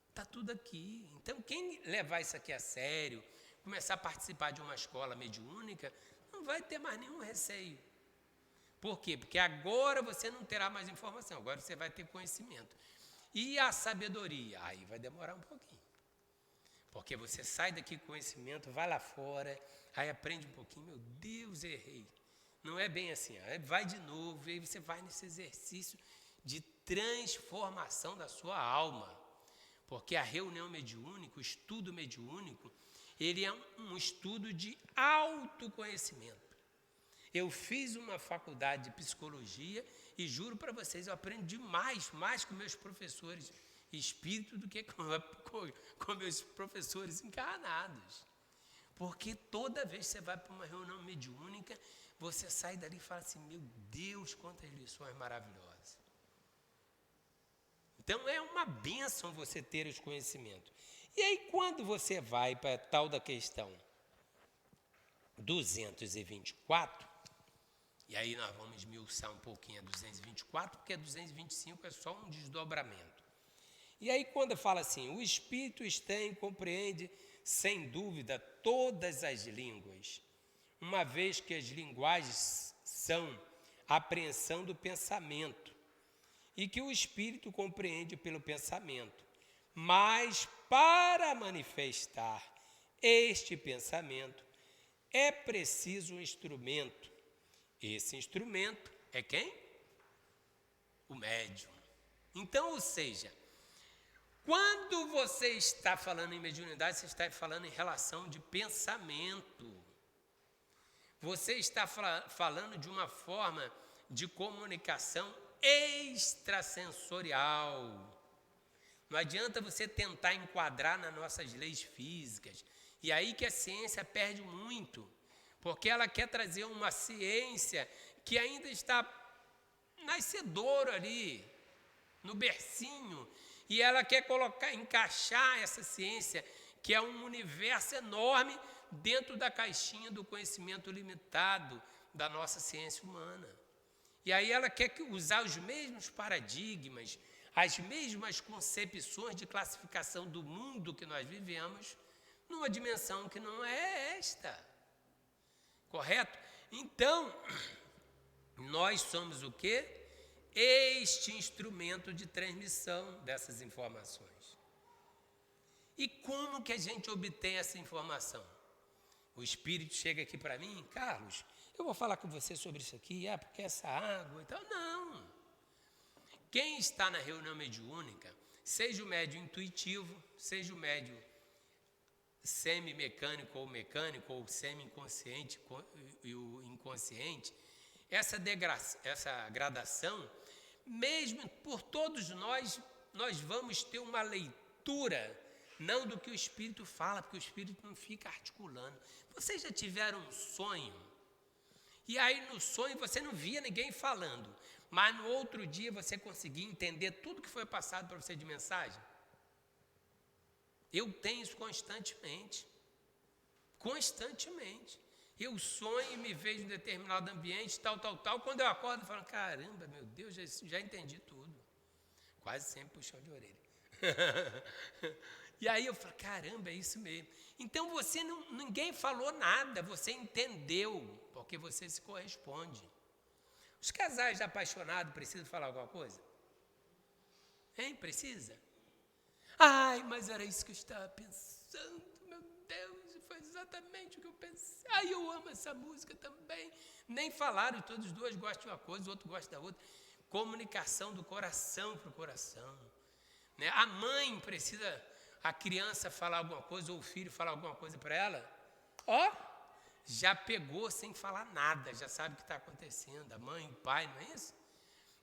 Está tudo aqui. Então, quem levar isso aqui a sério, começar a participar de uma escola mediúnica, não vai ter mais nenhum receio. Por quê? Porque agora você não terá mais informação, agora você vai ter conhecimento. E a sabedoria? Aí vai demorar um pouquinho. Porque você sai daqui com conhecimento, vai lá fora, aí aprende um pouquinho, meu Deus, errei. Não é bem assim, aí vai de novo, aí você vai nesse exercício de transformação da sua alma. Porque a reunião mediúnica, o estudo mediúnico, ele é um estudo de autoconhecimento. Eu fiz uma faculdade de psicologia e juro para vocês, eu aprendi mais com meus professores espíritos do que com meus professores encarnados. Porque toda vez que você vai para uma reunião mediúnica, você sai dali e fala assim, meu Deus, quantas lições maravilhosas. Então, é uma bênção você ter os conhecimentos. E aí, quando você vai para a tal da questão 224, e aí nós vamos esmiuçar um pouquinho a 224, porque a 225 é só um desdobramento. E aí, quando fala assim, o Espírito tem e compreende, sem dúvida, todas as línguas, uma vez que as linguagens são a apreensão do pensamento, e que o Espírito compreende pelo pensamento. Mas, para manifestar este pensamento, é preciso um instrumento. Esse instrumento é quem? O médium. Então, ou seja, quando você está falando em mediunidade, você está falando em relação de pensamento. Você está falando de uma forma de comunicação extrasensorial. Não adianta você tentar enquadrar nas nossas leis físicas. E aí que a ciência perde muito, porque ela quer trazer uma ciência que ainda está nascedouro ali, no bercinho, e ela quer encaixar essa ciência, que é um universo enorme, dentro da caixinha do conhecimento limitado da nossa ciência humana. E aí ela quer usar os mesmos paradigmas, as mesmas concepções de classificação do mundo que nós vivemos, numa dimensão que não é esta. Correto? Então, nós somos o quê? Este instrumento de transmissão dessas informações. E como que a gente obtém essa informação? O Espírito chega aqui para mim, Carlos, eu vou falar com você sobre isso aqui, porque essa água e tal. Não. Quem está na reunião mediúnica, seja o médium intuitivo, seja o médium semi-mecânico ou mecânico, ou semi-inconsciente e o inconsciente, essa gradação, mesmo por todos nós vamos ter uma leitura, não do que o Espírito fala, porque o Espírito não fica articulando. Vocês já tiveram um sonho? E aí no sonho você não via ninguém falando, mas no outro dia você conseguia entender tudo que foi passado para você de mensagem? Eu tenho isso constantemente. Constantemente. Eu sonho e me vejo em determinado ambiente, tal. Quando eu acordo, eu falo, caramba, meu Deus, já entendi tudo. Quase sempre puxão de orelha. E aí eu falo, caramba, é isso mesmo. Então ninguém falou nada, você entendeu, porque você se corresponde. Os casais apaixonados precisam falar alguma coisa? Hein, precisa? Ai, mas era isso que eu estava pensando, meu Deus, foi exatamente o que eu pensei. Ai, eu amo essa música também. Nem falaram, todos os dois gostam de uma coisa, o outro gosta da outra. comunicação do coração para o coração. Né? A mãe precisa, a criança falar alguma coisa, ou o filho falar alguma coisa para ela, já pegou sem falar nada, já sabe o que está acontecendo, a mãe, o pai, não é isso?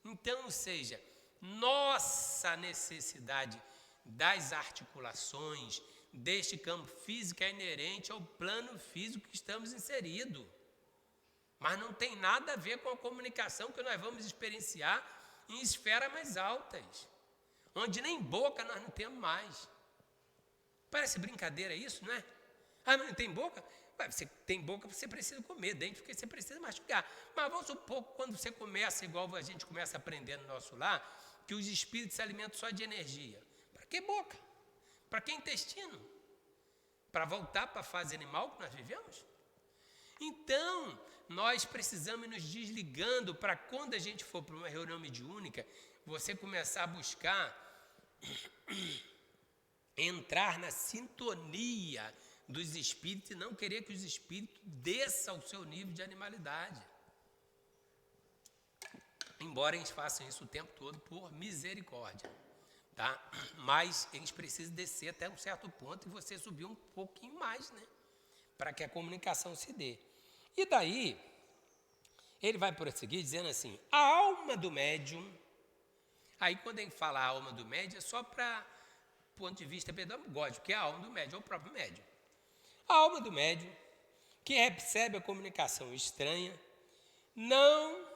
Então, ou seja, nossa necessidade das articulações, deste campo físico é inerente ao plano físico que estamos inseridos. Mas não tem nada a ver com a comunicação que nós vamos experienciar em esferas mais altas, onde nem boca nós não temos mais. Parece brincadeira isso, não é? Ah, mas não tem boca? Você tem boca, você precisa comer, dente, porque você precisa mastigar. Mas vamos supor que quando você começa, igual a gente começa a aprender no nosso lar, que os espíritos se alimentam só de energia. Para que boca? Para que intestino? Para voltar para a fase animal que nós vivemos? Então, nós precisamos nos desligando para quando a gente for para uma reunião mediúnica, você começar a buscar entrar na sintonia dos espíritos e não querer que os espíritos desçam ao seu nível de animalidade. Embora eles façam isso o tempo todo por misericórdia, tá? Mas eles precisam descer até um certo ponto e você subir um pouquinho mais, né? Para que a comunicação se dê. E daí, ele vai prosseguir dizendo assim, a alma do médium, aí quando ele fala a alma do médium, é só para ponto de vista pedagógico, que é a alma do médium, é o próprio médium. A alma do médium, que recebe a comunicação estranha, não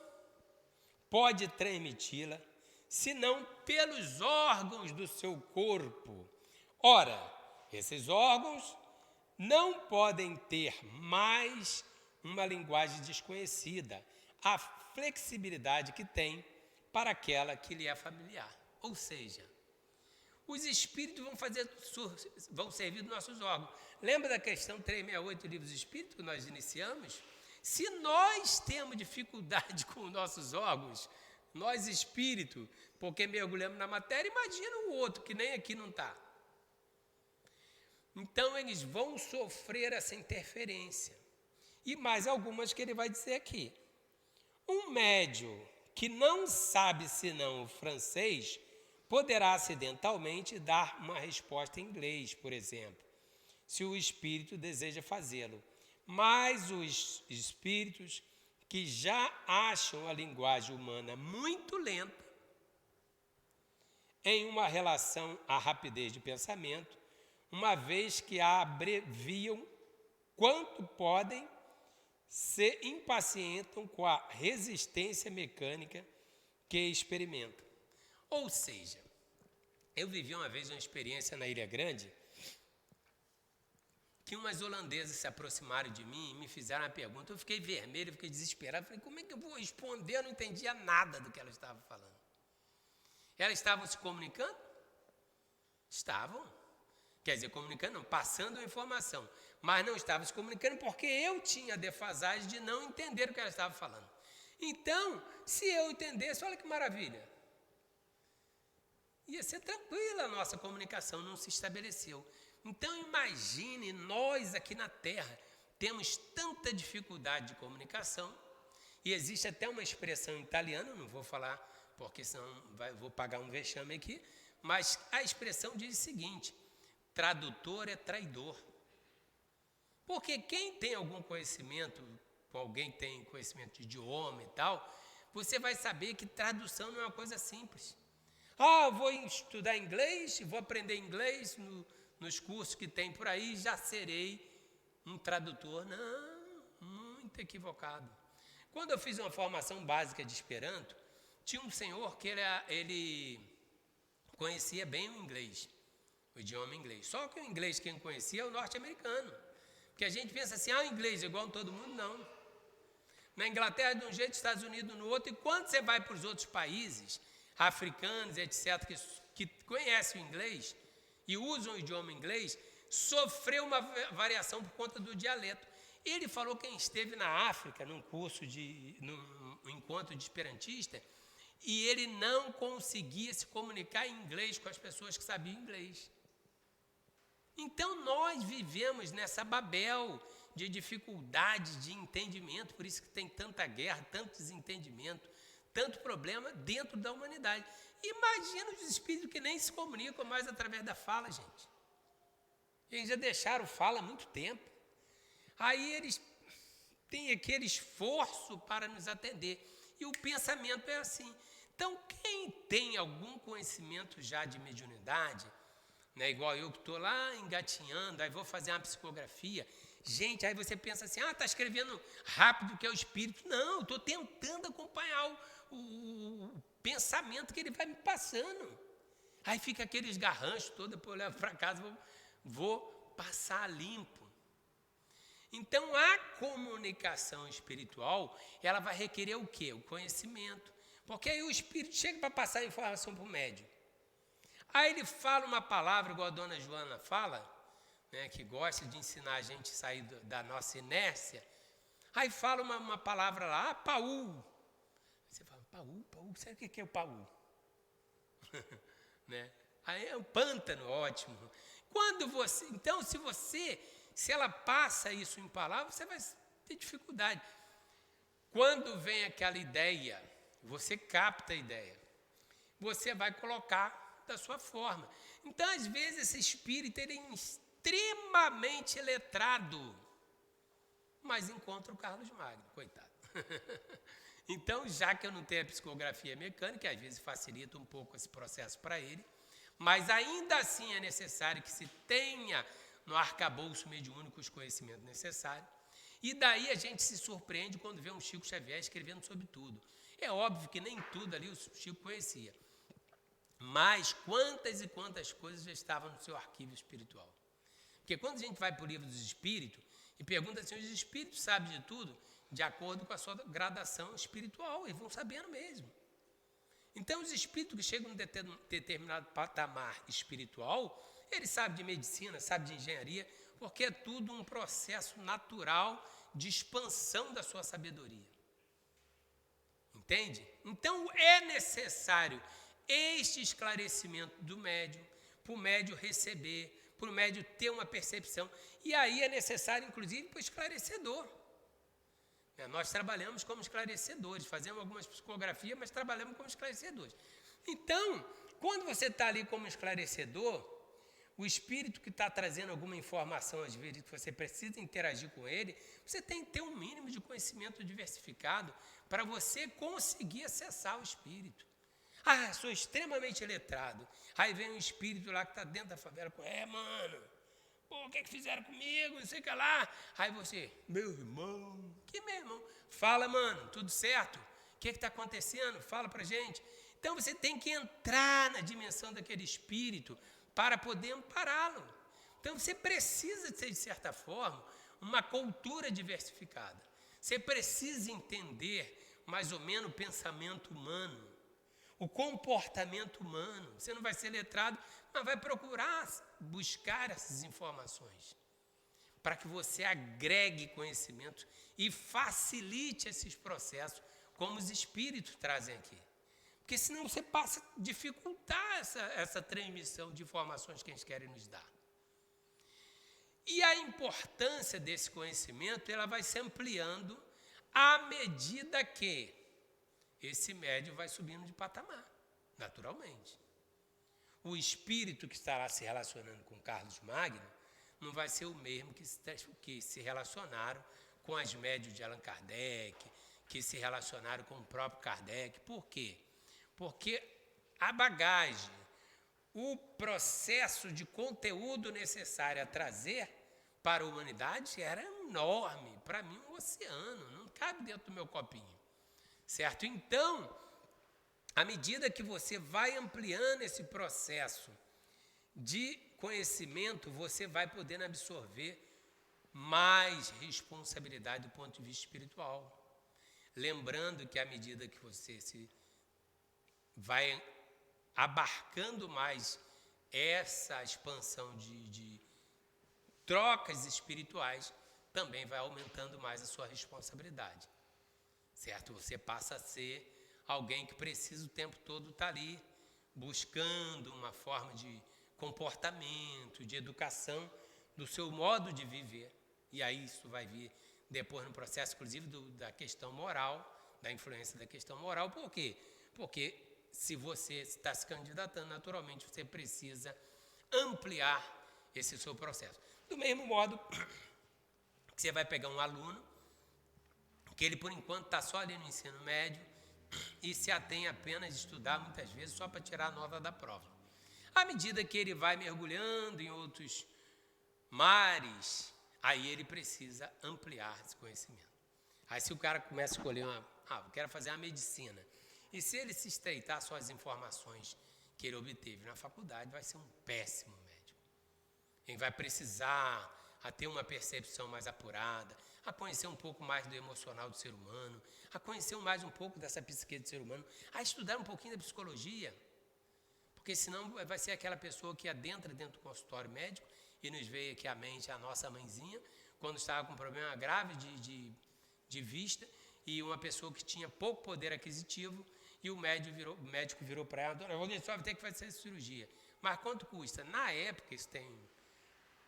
pode transmiti-la, senão pelos órgãos do seu corpo. Ora, esses órgãos não podem ter mais uma linguagem desconhecida, a flexibilidade que tem para aquela que lhe é familiar. Ou seja, os espíritos vão servir dos nossos órgãos. Lembra da questão 368 do Livro dos Espíritos que nós iniciamos? Se nós temos dificuldade com os nossos órgãos, nós espíritos, porque mergulhamos na matéria, imagina o outro que nem aqui não está. Então eles vão sofrer essa interferência. E mais algumas que ele vai dizer aqui. Um médium que não sabe senão o francês poderá acidentalmente dar uma resposta em inglês, por exemplo, se o espírito deseja fazê-lo. Mas os espíritos que já acham a linguagem humana muito lenta, em uma relação à rapidez de pensamento, uma vez que a abreviam quanto podem, se impacientam com a resistência mecânica que experimentam. Ou seja, eu vivi uma vez uma experiência na Ilha Grande, que umas holandesas se aproximaram de mim e me fizeram uma pergunta. Eu fiquei vermelho, fiquei desesperado. Falei, como é que eu vou responder? Eu não entendia nada do que elas estavam falando. Elas estavam se comunicando? Estavam. Quer dizer, comunicando não, passando a informação. Mas não estavam se comunicando porque eu tinha a defasagem de não entender o que elas estavam falando. Então, se eu entendesse, olha que maravilha. Ia ser tranquila a nossa comunicação, não se estabeleceu. Então, imagine, nós aqui na Terra temos tanta dificuldade de comunicação, e existe até uma expressão italiana, não vou falar, porque senão vou pagar um vexame aqui, mas a expressão diz o seguinte, tradutor é traidor. Porque quem tem algum conhecimento, alguém tem conhecimento de idioma e tal, você vai saber que tradução não é uma coisa simples. Ah, vou estudar inglês, vou aprender inglês nos cursos que tem por aí, já serei um tradutor. Não, muito equivocado. Quando eu fiz uma formação básica de Esperanto, tinha um senhor que ele conhecia bem o inglês, o idioma inglês. Só que o inglês quem conhecia é o norte-americano. Porque a gente pensa assim, o inglês é igual a todo mundo, não. Na Inglaterra de um jeito, nos Estados Unidos no outro, e quando você vai para os outros países, africanos, etc., que conhecem o inglês e usam o idioma inglês, sofreu uma variação por conta do dialeto. Ele falou que quem esteve na África, num encontro de esperantista, e ele não conseguia se comunicar em inglês com as pessoas que sabiam inglês. Então, nós vivemos nessa Babel de dificuldade de entendimento, por isso que tem tanta guerra, tanto desentendimento, tanto problema dentro da humanidade. Imagina os espíritos que nem se comunicam mais através da fala, gente. Eles já deixaram fala há muito tempo. Aí eles têm aquele esforço para nos atender. E o pensamento é assim. Então, quem tem algum conhecimento já de mediunidade, né, igual eu que estou lá engatinhando, aí vou fazer uma psicografia. Gente, aí você pensa assim, está escrevendo rápido que é o espírito. Não, estou tentando acompanhar o pensamento que ele vai me passando. Aí fica aqueles garranchos todos, depois eu levo para casa, vou passar limpo. Então, a comunicação espiritual, ela vai requerer o quê? O conhecimento. Porque aí o espírito chega para passar a informação para o médium. Aí ele fala uma palavra, igual a dona Joana fala, né, que gosta de ensinar a gente a sair da nossa inércia. Aí fala uma palavra lá, paú. Você fala, paú? Sabe o que é o paú? Né? Aí é um pântano, ótimo. Então, se ela passa isso em palavras, você vai ter dificuldade. Quando vem aquela ideia, você capta a ideia, você vai colocar da sua forma. Então, às vezes, esse espírito ele é extremamente letrado, mas encontra o Carlos Magno, coitado. Então, já que eu não tenho a psicografia mecânica, às vezes facilita um pouco esse processo para ele, mas ainda assim é necessário que se tenha no arcabouço mediúnico os conhecimentos necessários. E daí a gente se surpreende quando vê um Chico Xavier escrevendo sobre tudo. É óbvio que nem tudo ali o Chico conhecia, mas quantas e quantas coisas já estavam no seu arquivo espiritual. Porque quando a gente vai para o livro dos espíritos e pergunta se os espíritos sabem de tudo, de acordo com a sua gradação espiritual, eles vão sabendo mesmo. Então, os espíritos que chegam num determinado patamar espiritual, eles sabem de medicina, sabem de engenharia, porque é tudo um processo natural de expansão da sua sabedoria. Entende? Então, é necessário este esclarecimento do médium, para o médium receber, para o médium ter uma percepção. E aí é necessário, inclusive, para o esclarecedor. Nós trabalhamos como esclarecedores, fazemos algumas psicografias, mas trabalhamos como esclarecedores. Então, quando você está ali como esclarecedor, o espírito que está trazendo alguma informação, às vezes, que você precisa interagir com ele, você tem que ter um mínimo de conhecimento diversificado para você conseguir acessar o espírito. Sou extremamente letrado. Aí vem um espírito lá que está dentro da favela, mano, o que fizeram comigo, não sei o que lá. Aí você, meu irmão, que meu irmão? Fala, mano, tudo certo? O que está acontecendo? Fala pra gente. Então você tem que entrar na dimensão daquele espírito para poder ampará-lo. Então você precisa ter, de certa forma, uma cultura diversificada. Você precisa entender mais ou menos o pensamento humano, o comportamento humano. Você não vai ser letrado, mas vai procurar buscar essas informações para que você agregue conhecimento e facilite esses processos, como os espíritos trazem aqui. Porque senão você passa a dificultar essa transmissão de informações que eles querem nos dar. E a importância desse conhecimento, ela vai se ampliando à medida que esse médium vai subindo de patamar, naturalmente. O espírito que estará se relacionando com Carlos Magno não vai ser o mesmo que se relacionaram com as médiuns de Allan Kardec, que se relacionaram com o próprio Kardec. Por quê? Porque a bagagem, o processo de conteúdo necessário a trazer para a humanidade era enorme. Para mim, um oceano, não cabe dentro do meu copinho. Certo? Então, à medida que você vai ampliando esse processo de conhecimento, você vai podendo absorver mais responsabilidade do ponto de vista espiritual. Lembrando que à medida que você se vai abarcando mais essa expansão de trocas espirituais, também vai aumentando mais a sua responsabilidade. Certo? Você passa a ser alguém que precisa o tempo todo estar ali, buscando uma forma de comportamento, de educação, do seu modo de viver. E aí isso vai vir depois no processo, inclusive, da questão moral, da influência da questão moral. Por quê? Porque se você está se candidatando, naturalmente você precisa ampliar esse seu processo. Do mesmo modo que você vai pegar um aluno, que ele por enquanto está só ali no ensino médio e se atém apenas a estudar muitas vezes só para tirar a nota da prova. À medida que ele vai mergulhando em outros mares, aí ele precisa ampliar esse conhecimento. Aí se o cara começa a escolher eu quero fazer uma medicina, e se ele se estreitar só as informações que ele obteve na faculdade, vai ser um péssimo médico. Ele vai precisar a ter uma percepção mais apurada, a conhecer um pouco mais do emocional do ser humano, a conhecer mais um pouco dessa psique do ser humano, a estudar um pouquinho da psicologia, porque senão vai ser aquela pessoa que adentra dentro do consultório médico e nos veio aqui à mente a nossa mãezinha, quando estava com um problema grave de vista, e uma pessoa que tinha pouco poder aquisitivo, e o médico virou para ela: dona, eu só vou ter que fazer essa cirurgia. Mas quanto custa? Na época, isso tem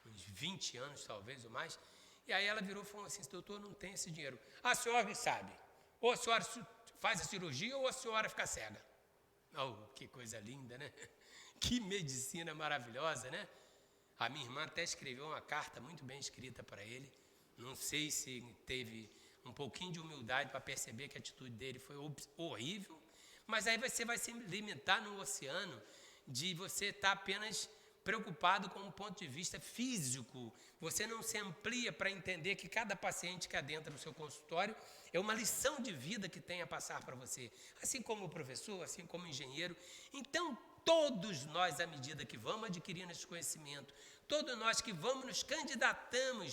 uns 20 anos talvez ou mais, e aí ela virou e falou assim: doutor, não tem esse dinheiro. A senhora sabe, ou a senhora faz a cirurgia ou a senhora fica cega. Oh, que coisa linda, né? Que medicina maravilhosa, né? A minha irmã até escreveu uma carta muito bem escrita para ele. Não sei se teve um pouquinho de humildade para perceber que a atitude dele foi horrível, mas aí você vai se limitar no oceano de você estar apenas preocupado com um ponto de vista físico. Você não se amplia para entender que cada paciente que adentra no seu consultório é uma lição de vida que tem a passar para você, assim como o professor, assim como o engenheiro. Então, todos nós, à medida que vamos adquirindo esse conhecimento, todos nós que vamos nos candidatando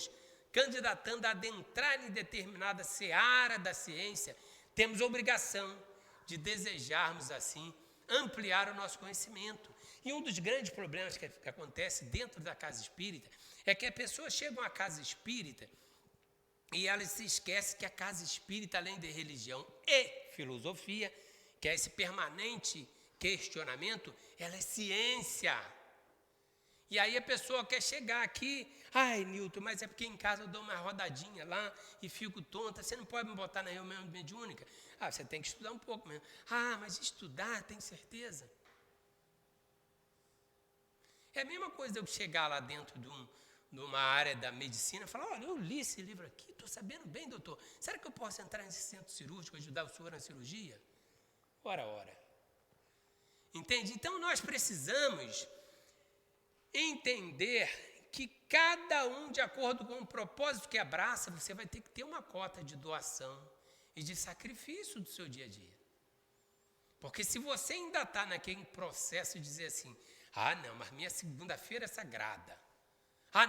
a adentrar em determinada seara da ciência, temos obrigação de desejarmos, assim, ampliar o nosso conhecimento. E um dos grandes problemas que acontece dentro da casa espírita é que a pessoa chega a uma casa espírita e ela se esquece que a casa espírita, além de religião e filosofia, que é esse permanente questionamento, ela é ciência. E aí a pessoa quer chegar aqui: ai, Nilton, mas é porque em casa eu dou uma rodadinha lá e fico tonta, você não pode me botar na reunião mediúnica? Você tem que estudar um pouco mesmo. Mas estudar, tem certeza? É a mesma coisa eu chegar lá dentro de uma área da medicina e falar: olha, eu li esse livro aqui, estou sabendo bem, doutor, será que eu posso entrar nesse centro cirúrgico e ajudar o senhor na cirurgia? Ora. Entende? Então nós precisamos entender que cada um, de acordo com o propósito que abraça, você vai ter que ter uma cota de doação e de sacrifício do seu dia a dia. Porque se você ainda está naquele processo de dizer assim: não, mas minha segunda-feira é sagrada.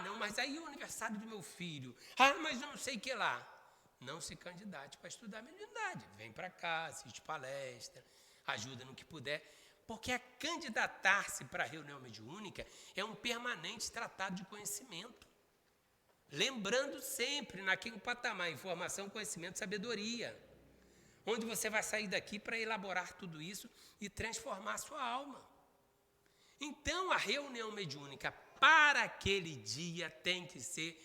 Não, mas aí é o aniversário do meu filho. Mas eu não sei o que lá. Não se candidate para estudar mediunidade. Vem para cá, assiste palestra, ajuda no que puder. Porque a candidatar-se para a reunião mediúnica é um permanente tratado de conhecimento. Lembrando sempre naquele patamar: informação, conhecimento, sabedoria. Onde você vai sair daqui para elaborar tudo isso e transformar a sua alma. Então, a reunião mediúnica para aquele dia tem que ser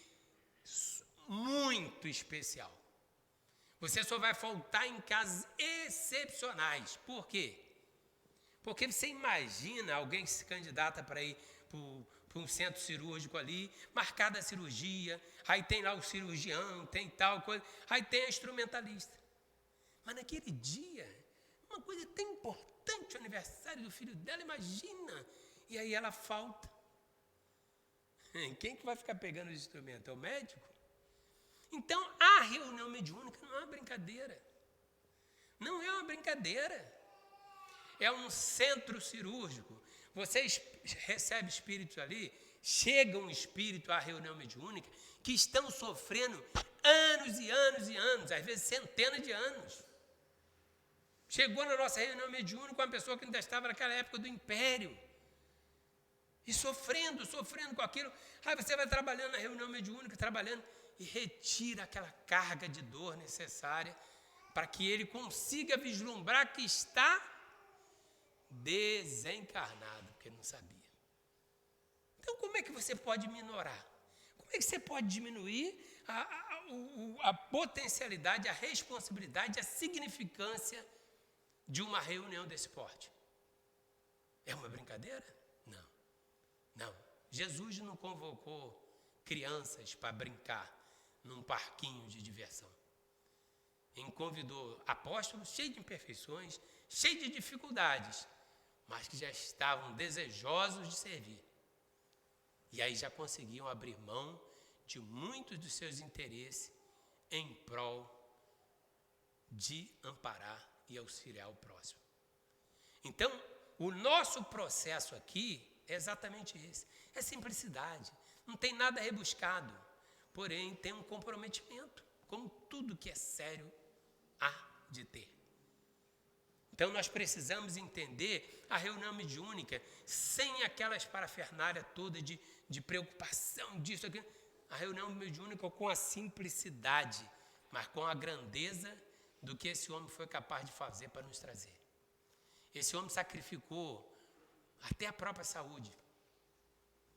muito especial. Você só vai faltar em casos excepcionais. Por quê? Porque você imagina alguém que se candidata para ir para um centro cirúrgico ali, marcada a cirurgia, aí tem lá o cirurgião, tem tal coisa, aí tem a instrumentalista. Mas naquele dia, uma coisa tão importante, o aniversário do filho dela, imagina, e aí ela falta. Quem que vai ficar pegando os instrumentos? É o médico? Então, a reunião mediúnica não é uma brincadeira. Não é uma brincadeira. É um centro cirúrgico. Você recebe espíritos ali, chega um espírito à reunião mediúnica, que estão sofrendo anos e anos e anos, às vezes centenas de anos. Chegou na nossa reunião mediúnica uma pessoa que ainda estava naquela época do Império. E sofrendo com aquilo. Aí você vai trabalhando na reunião mediúnica, trabalhando, e retira aquela carga de dor necessária para que ele consiga vislumbrar que está desencarnado, porque não sabia. Então, como é que você pode minorar? Como é que você pode diminuir a potencialidade, a responsabilidade, a significância de uma reunião desse porte. É uma brincadeira? Não. Não. Jesus não convocou crianças para brincar num parquinho de diversão. Ele convidou apóstolos cheios de imperfeições, cheios de dificuldades, mas que já estavam desejosos de servir. E aí já conseguiam abrir mão de muitos dos seus interesses em prol de amparar e auxiliar o próximo. Então, o nosso processo aqui é exatamente esse. É simplicidade. Não tem nada rebuscado. Porém, tem um comprometimento, como tudo que é sério há de ter. Então, nós precisamos entender a reunião mediúnica sem aquelas parafernálias todas de preocupação disso, aquilo. A reunião mediúnica com a simplicidade, mas com a grandeza do que esse homem foi capaz de fazer para nos trazer. Esse homem sacrificou até a própria saúde.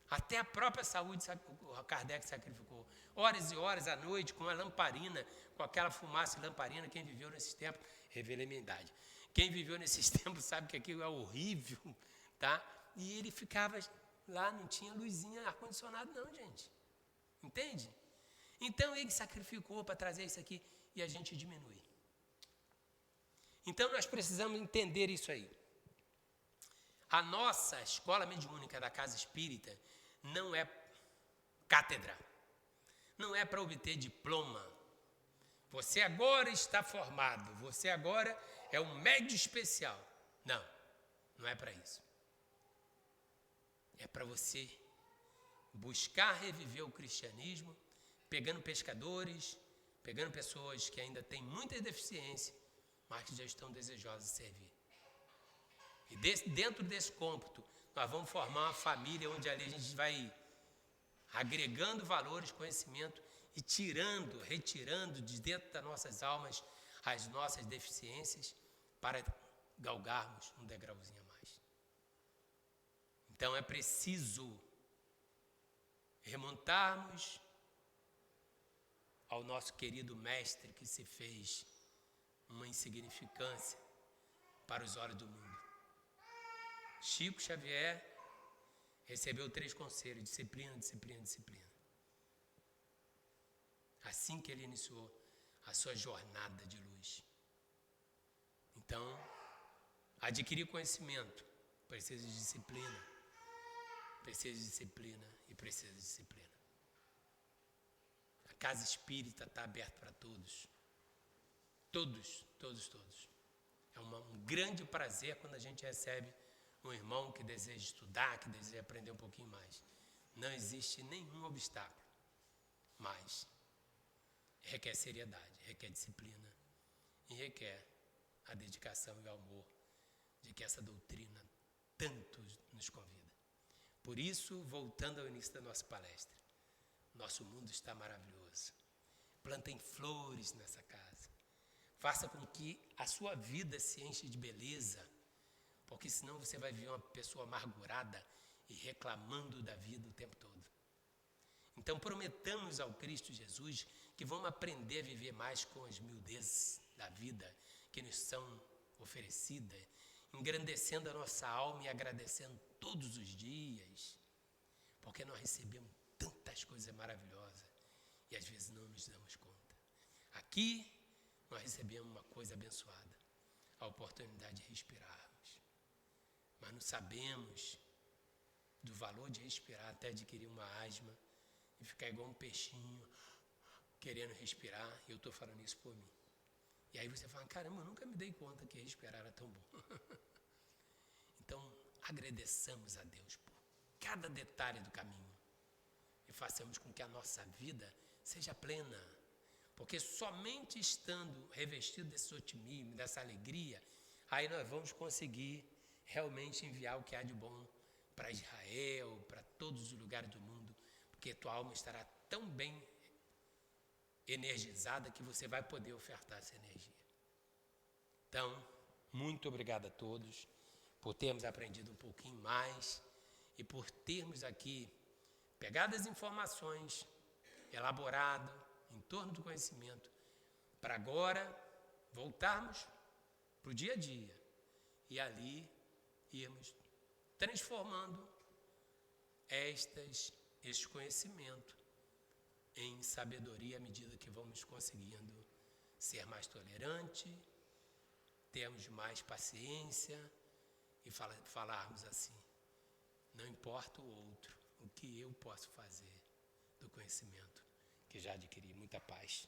Até a própria saúde o Kardec sacrificou. Horas e horas à noite, com a lamparina, com aquela fumaça de lamparina. Quem viveu nesses tempos, revelei minha idade. Quem viveu nesses tempos sabe que aquilo é horrível, tá? E ele ficava lá, não tinha luzinha, ar-condicionado não, gente. Entende? Então ele sacrificou para trazer isso aqui e a gente diminui. Então nós precisamos entender isso aí. A nossa escola mediúnica da Casa Espírita não é cátedra, não é para obter diploma. Você agora está formado, você agora é um médio especial. Não, não é para isso. É para você buscar reviver o cristianismo, pegando pescadores, pegando pessoas que ainda têm muita deficiência, mas que já estão desejosas de servir. E dentro desse cômputo, nós vamos formar uma família onde ali a gente vai agregando valores, conhecimento e retirando de dentro das nossas almas as nossas deficiências para galgarmos um degrauzinho a mais. Então é preciso remontarmos ao nosso querido mestre que se fez uma insignificância para os olhos do mundo. Chico Xavier recebeu 3 conselhos: disciplina, disciplina, disciplina. Assim que ele iniciou a sua jornada de luz. Então, adquirir conhecimento precisa de disciplina, precisa de disciplina e precisa de disciplina. A Casa Espírita está aberta para todos. Todos, todos, todos. É um grande prazer quando a gente recebe um irmão que deseja estudar, que deseja aprender um pouquinho mais. Não existe nenhum obstáculo, mas requer seriedade, requer disciplina e requer a dedicação e o amor de que essa doutrina tanto nos convida. Por isso, voltando ao início da nossa palestra, nosso mundo está maravilhoso. Plantem flores nessa casa. Faça com que a sua vida se enche de beleza, porque senão você vai ver uma pessoa amargurada e reclamando da vida o tempo todo. Então prometamos ao Cristo Jesus que vamos aprender a viver mais com as miudezas da vida que nos são oferecidas, engrandecendo a nossa alma e agradecendo todos os dias, porque nós recebemos tantas coisas maravilhosas e às vezes não nos damos conta. Aqui nós recebemos uma coisa abençoada, a oportunidade de respirarmos. Mas não sabemos do valor de respirar até adquirir uma asma e ficar igual um peixinho, querendo respirar, e eu estou falando isso por mim. E aí você fala, caramba, eu nunca me dei conta que respirar era tão bom. Então, agradeçamos a Deus por cada detalhe do caminho e façamos com que a nossa vida seja plena. Porque somente estando revestido desse otimismo, dessa alegria, aí nós vamos conseguir realmente enviar o que há de bom para Israel, para todos os lugares do mundo, porque tua alma estará tão bem energizada que você vai poder ofertar essa energia. Então, muito obrigado a todos por termos aprendido um pouquinho mais e por termos aqui pegado as informações, elaborado, em torno do conhecimento, para agora voltarmos para o dia a dia e ali irmos transformando este conhecimento em sabedoria à medida que vamos conseguindo ser mais tolerante, termos mais paciência e falarmos assim: não importa o outro, o que eu posso fazer do conhecimento que já adquiri. Muita paz.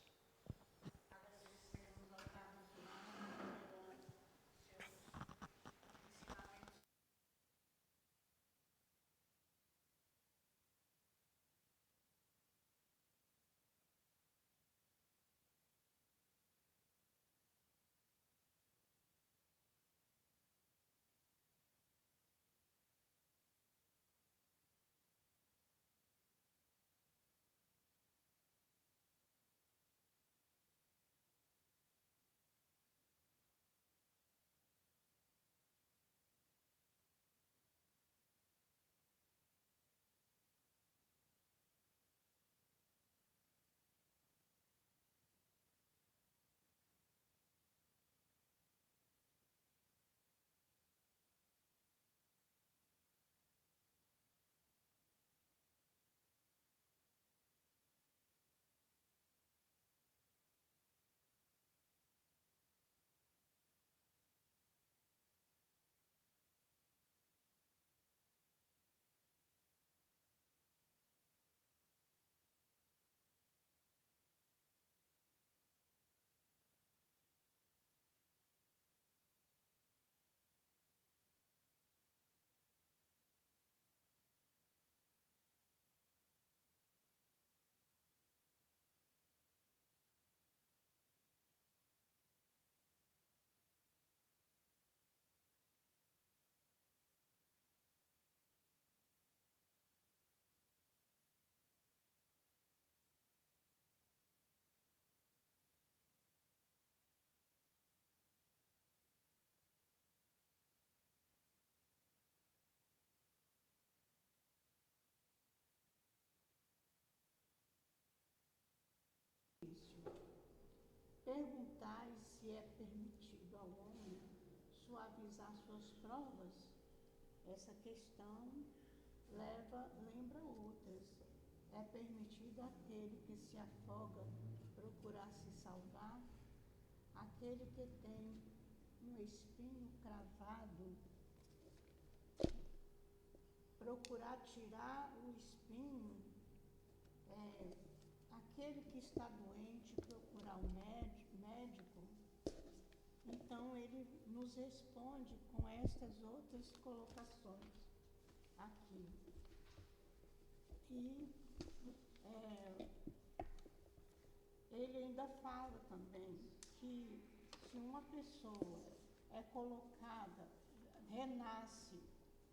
Perguntai se é permitido ao homem suavizar suas provas. Essa questão lembra outras. É permitido àquele que se afoga procurar se salvar? Aquele que tem um espinho cravado procurar tirar o espinho? Aquele que está doente procurar um médico? Então ele nos responde com estas outras colocações aqui. E ele ainda fala também que se uma pessoa é colocada, renasce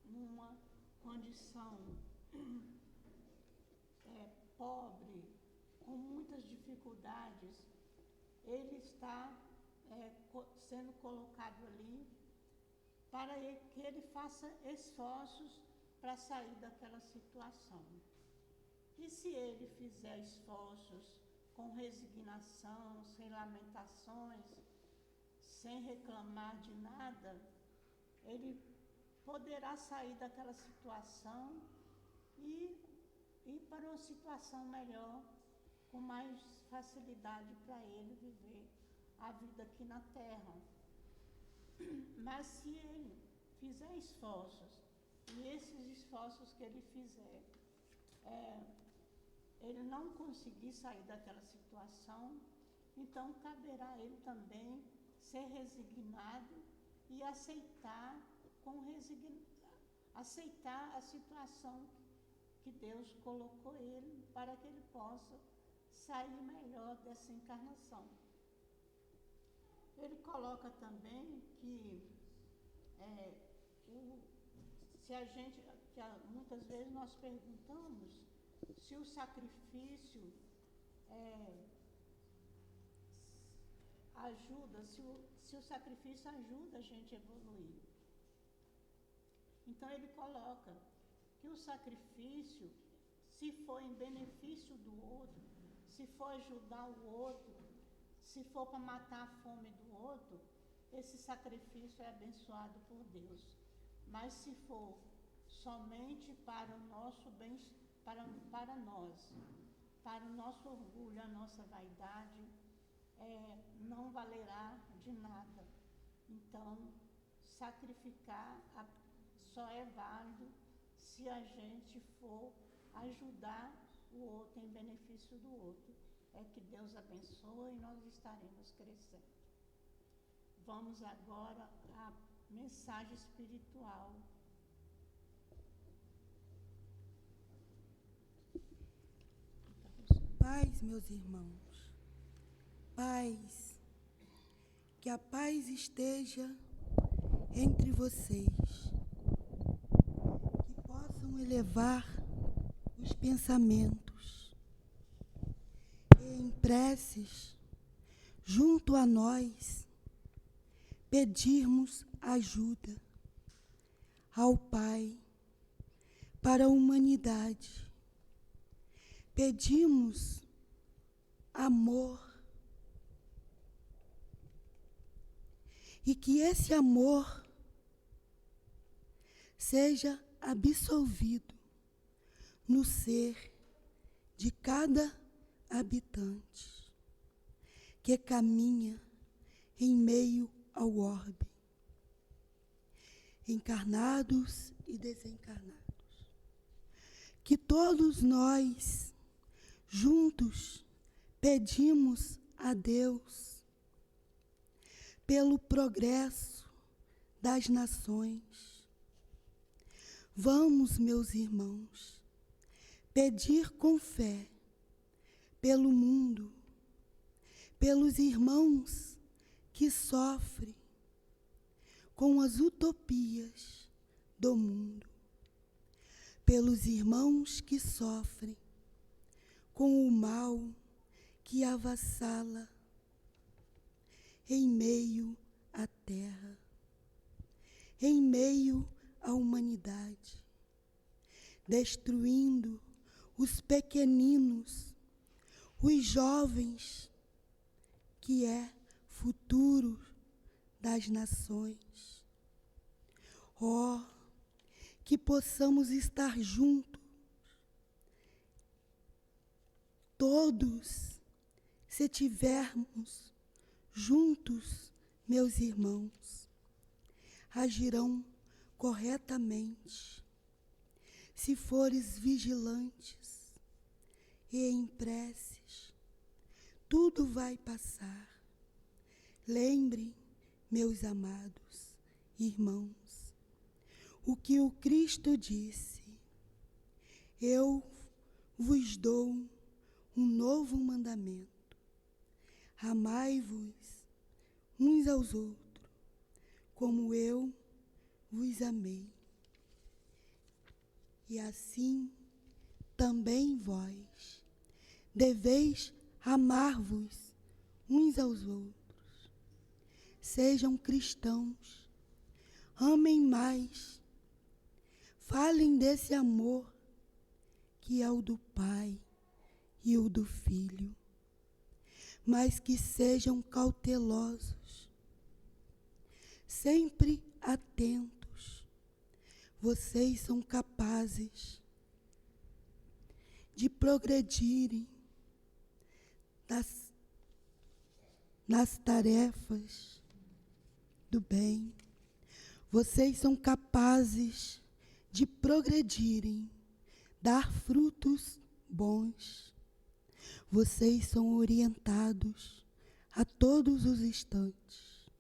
numa condição pobre, com muitas dificuldades, ele está sendo colocado ali para que ele faça esforços para sair daquela situação. E se ele fizer esforços com resignação, sem lamentações, sem reclamar de nada, ele poderá sair daquela situação e ir para uma situação melhor, com mais facilidade para ele viver a vida aqui na Terra. Mas se ele fizer esforços, e esses esforços que ele fizer, ele não conseguir sair daquela situação, então caberá a ele também ser resignado e aceitar a situação que Deus colocou ele, para que ele possa sair melhor dessa encarnação. Ele coloca também que muitas vezes nós perguntamos se o sacrifício se o sacrifício ajuda a gente a evoluir. Então ele coloca que o sacrifício, se for em benefício do outro, se for ajudar o outro, se for para matar a fome do outro, esse sacrifício é abençoado por Deus. Mas se for somente para o nosso bem, para nós, para o nosso orgulho, a nossa vaidade, não valerá de nada. Então, sacrificar só é válido se a gente for ajudar o outro em benefício do outro. É que Deus abençoe e nós estaremos crescendo. Vamos agora à mensagem espiritual. Paz, meus irmãos, paz, que a paz esteja entre vocês, que possam elevar os pensamentos e em preces, junto a nós, pedirmos ajuda ao Pai para a humanidade. Pedimos amor e que esse amor seja absolvido no ser de cada habitante que caminha em meio ao orbe, encarnados e desencarnados. Que todos nós juntos pedimos a Deus pelo progresso das nações. Vamos, meus irmãos, pedir com fé pelo mundo, pelos irmãos que sofrem com as utopias do mundo, pelos irmãos que sofrem com o mal que avassala em meio à terra, em meio à humanidade, destruindo os pequeninos, os jovens, que é futuro das nações. Oh, que possamos estar juntos, todos, se tivermos juntos, meus irmãos, agirão corretamente, se fores vigilantes e em preces, tudo vai passar. Lembrem, meus amados irmãos, o que o Cristo disse: eu vos dou um novo mandamento, amai-vos uns aos outros, como eu vos amei. E assim também vós deveis amar-vos uns aos outros. Sejam cristãos, amem mais, falem desse amor que é o do Pai e o do Filho, mas que sejam cautelosos, sempre atentos. Vocês são capazes de progredirem nas tarefas do bem. Vocês são capazes de progredirem, dar frutos bons. Vocês são orientados a todos os instantes.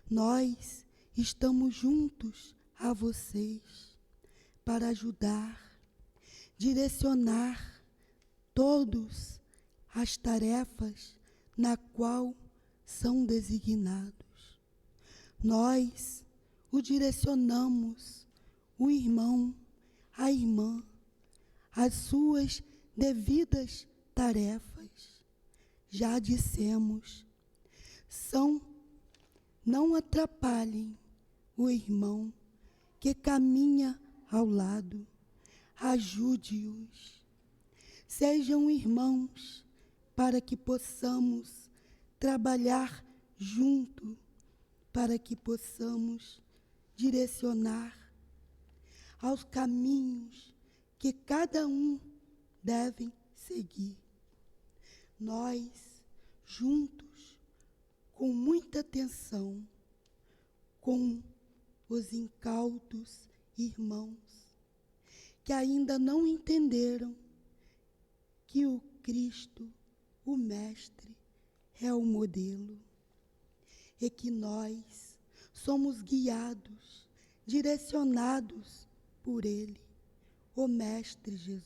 Nós estamos juntos a vocês para ajudar, direcionar todos as tarefas na qual são designados. Nós o direcionamos, o irmão, a irmã, as suas devidas tarefas. Já dissemos, não atrapalhem o irmão que caminha ao lado, ajude-os. Sejam irmãos para que possamos trabalhar junto, para que possamos direcionar aos caminhos que cada um deve seguir. Nós, juntos, com muita atenção, com os incautos irmãos que ainda não entenderam que o Cristo, o Mestre, é o modelo e que nós somos guiados, direcionados por Ele, o Mestre Jesus.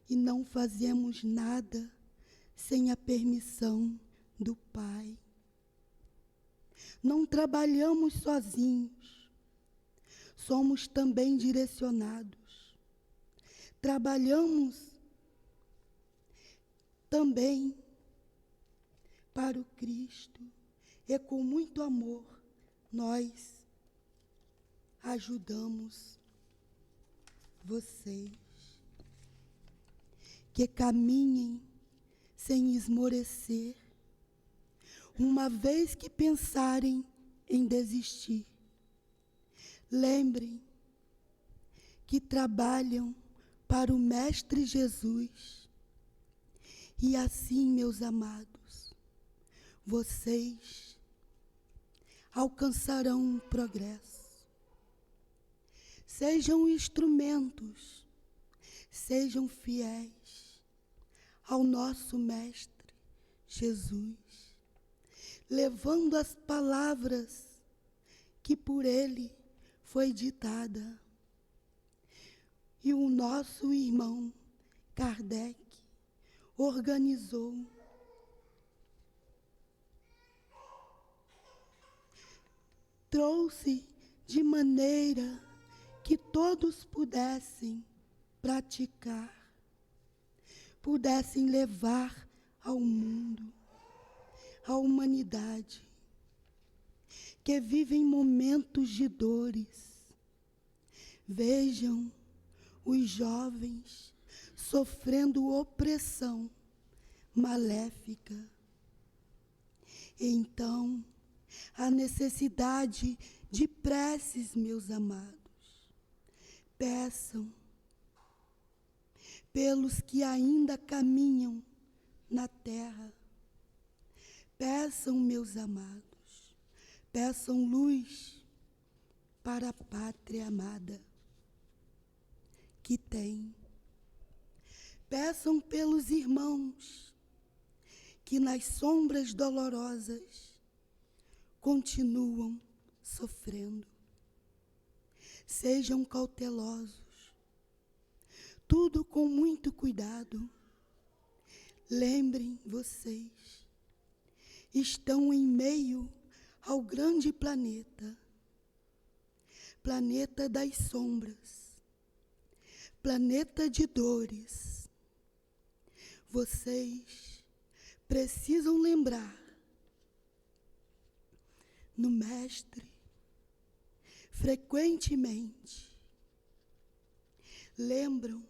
E não fazemos nada sem a permissão do Pai. Não trabalhamos sozinhos, somos também direcionados. Trabalhamos também para o Cristo e com muito amor nós ajudamos vocês que caminhem sem esmorecer, uma vez que pensarem em desistir. Lembrem que trabalham para o Mestre Jesus. E assim, meus amados, vocês alcançarão o progresso. Sejam instrumentos, sejam fiéis ao nosso Mestre Jesus, levando as palavras que por Ele foi ditada. E o nosso irmão Kardec organizou trouxe de maneira que todos pudessem praticar, pudessem levar ao mundo, à humanidade, que vivem momentos de dores. Vejam os jovens sofrendo opressão maléfica. Então, a necessidade de preces, meus amados. Peçam pelos que ainda caminham na terra. Peçam, meus amados, peçam luz para a pátria amada que tem. Peçam pelos irmãos que nas sombras dolorosas continuam sofrendo. Sejam cautelosos, tudo com muito cuidado. Lembrem vocês, estão em meio ao grande planeta, planeta das sombras, planeta de dores. Vocês precisam lembrar no Mestre frequentemente. Lembram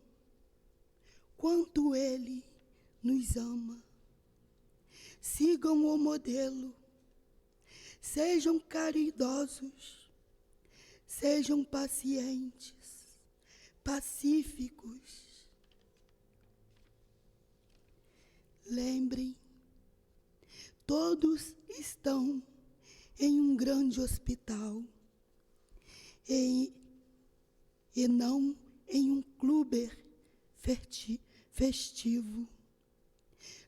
quanto Ele nos ama. Sigam o modelo. Sejam caridosos. Sejam pacientes, pacíficos. Lembrem, todos estão em um grande hospital e não em um clube festivo.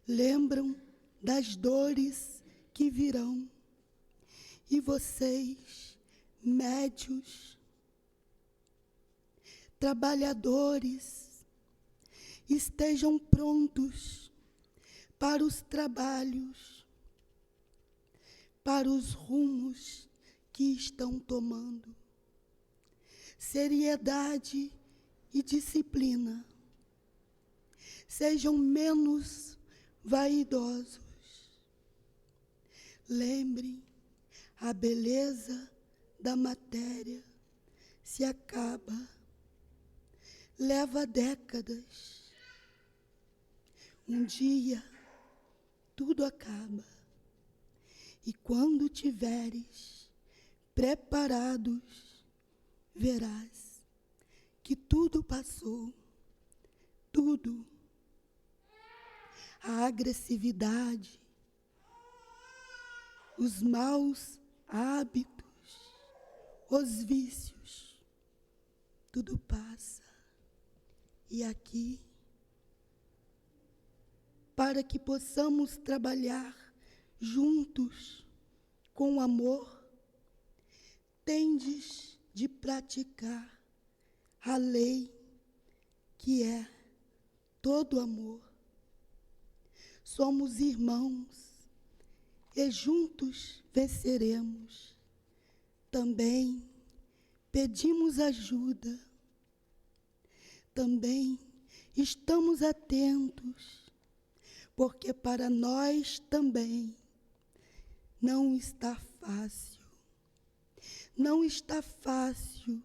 Lembram das dores que virão. E vocês, médios, trabalhadores, estejam prontos para os trabalhos, para os rumos que estão tomando. Seriedade e disciplina. Sejam menos vaidosos. Lembrem, a beleza da matéria se acaba. leva décadas. Um dia tudo acaba, e quando tiveres preparados, verás que tudo passou, tudo. A agressividade, os maus hábitos, os vícios, tudo passa. E aqui, para que possamos trabalhar juntos com amor, tendes de praticar a lei que é todo amor. Somos irmãos e juntos venceremos. Também pedimos ajuda. Também estamos atentos, porque para nós também não está fácil. Não está fácil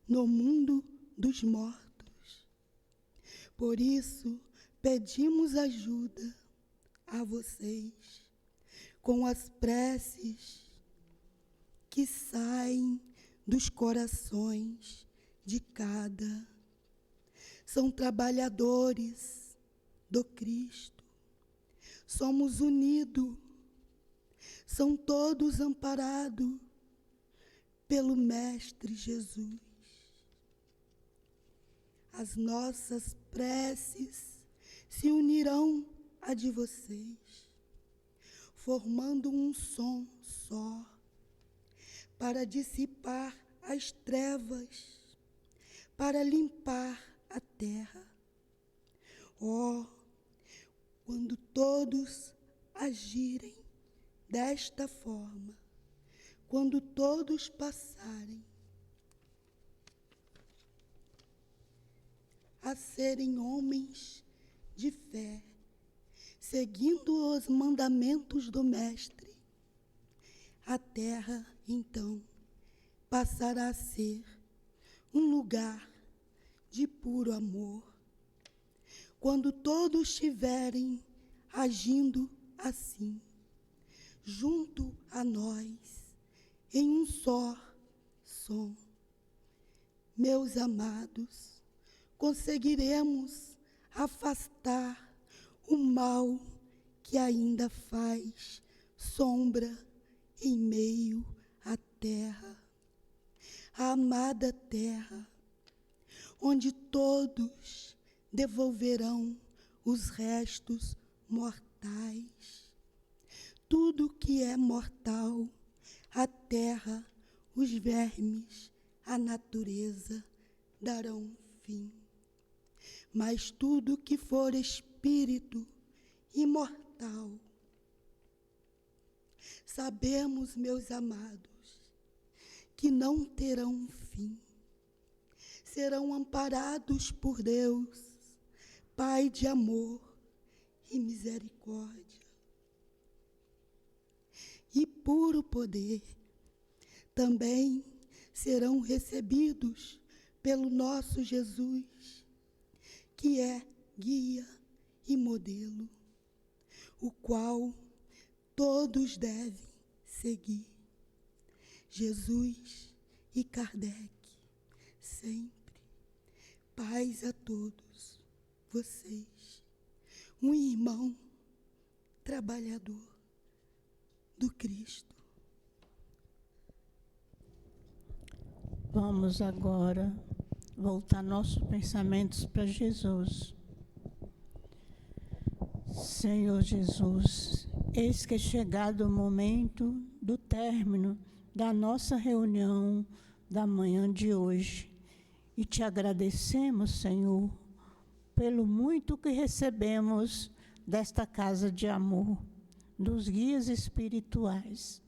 no mundo dos mortos. Por isso, pedimos ajuda a vocês com as preces que saem dos corações de cada. São trabalhadores do Cristo. Somos unidos. São todos amparados pelo Mestre Jesus. As nossas preces se unirão à de vocês, formando um som só, para dissipar as trevas, para limpar a terra. Oh, quando todos agirem desta forma, quando todos passarem a serem homens de fé, seguindo os mandamentos do Mestre, a terra, então, passará a ser um lugar de puro amor. Quando todos estiverem agindo assim, junto a nós, em um só som, meus amados, conseguiremos afastar o mal que ainda faz sombra em meio à terra, a amada terra, onde todos devolverão os restos mortais. Tudo que é mortal, a terra, os vermes, a natureza darão fim. Mas tudo que for espírito imortal, sabemos, meus amados, que não terão fim. Serão amparados por Deus, Pai de amor e misericórdia, e puro poder. Também serão recebidos pelo nosso Jesus, que é guia e modelo, o qual todos devem seguir. Jesus e Kardec, sempre. Paz a todos vocês. Um irmão trabalhador do Cristo. Vamos agora voltar nossos pensamentos para Jesus. Senhor Jesus, eis que é chegado o momento do término da nossa reunião da manhã de hoje. E te agradecemos, Senhor, pelo muito que recebemos desta casa de amor, dos guias espirituais.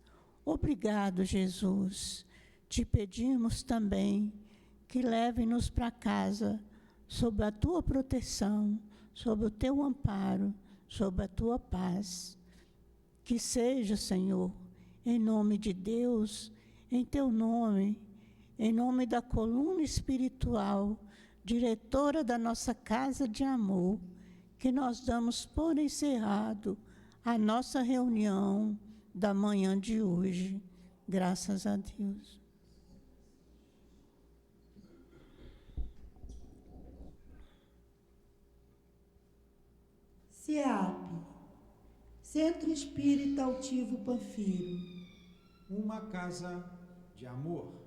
Obrigado, Jesus. Te pedimos também que leve-nos para casa sob a tua proteção, sob o teu amparo, sob a tua paz. Que seja, Senhor, em nome de Deus, em teu nome, em nome da coluna espiritual diretora da nossa Casa de Amor, que nós damos por encerrado a nossa reunião da manhã de hoje. Graças a Deus. CEAP, Centro Espírita Altivo Panfiro. Uma casa de amor.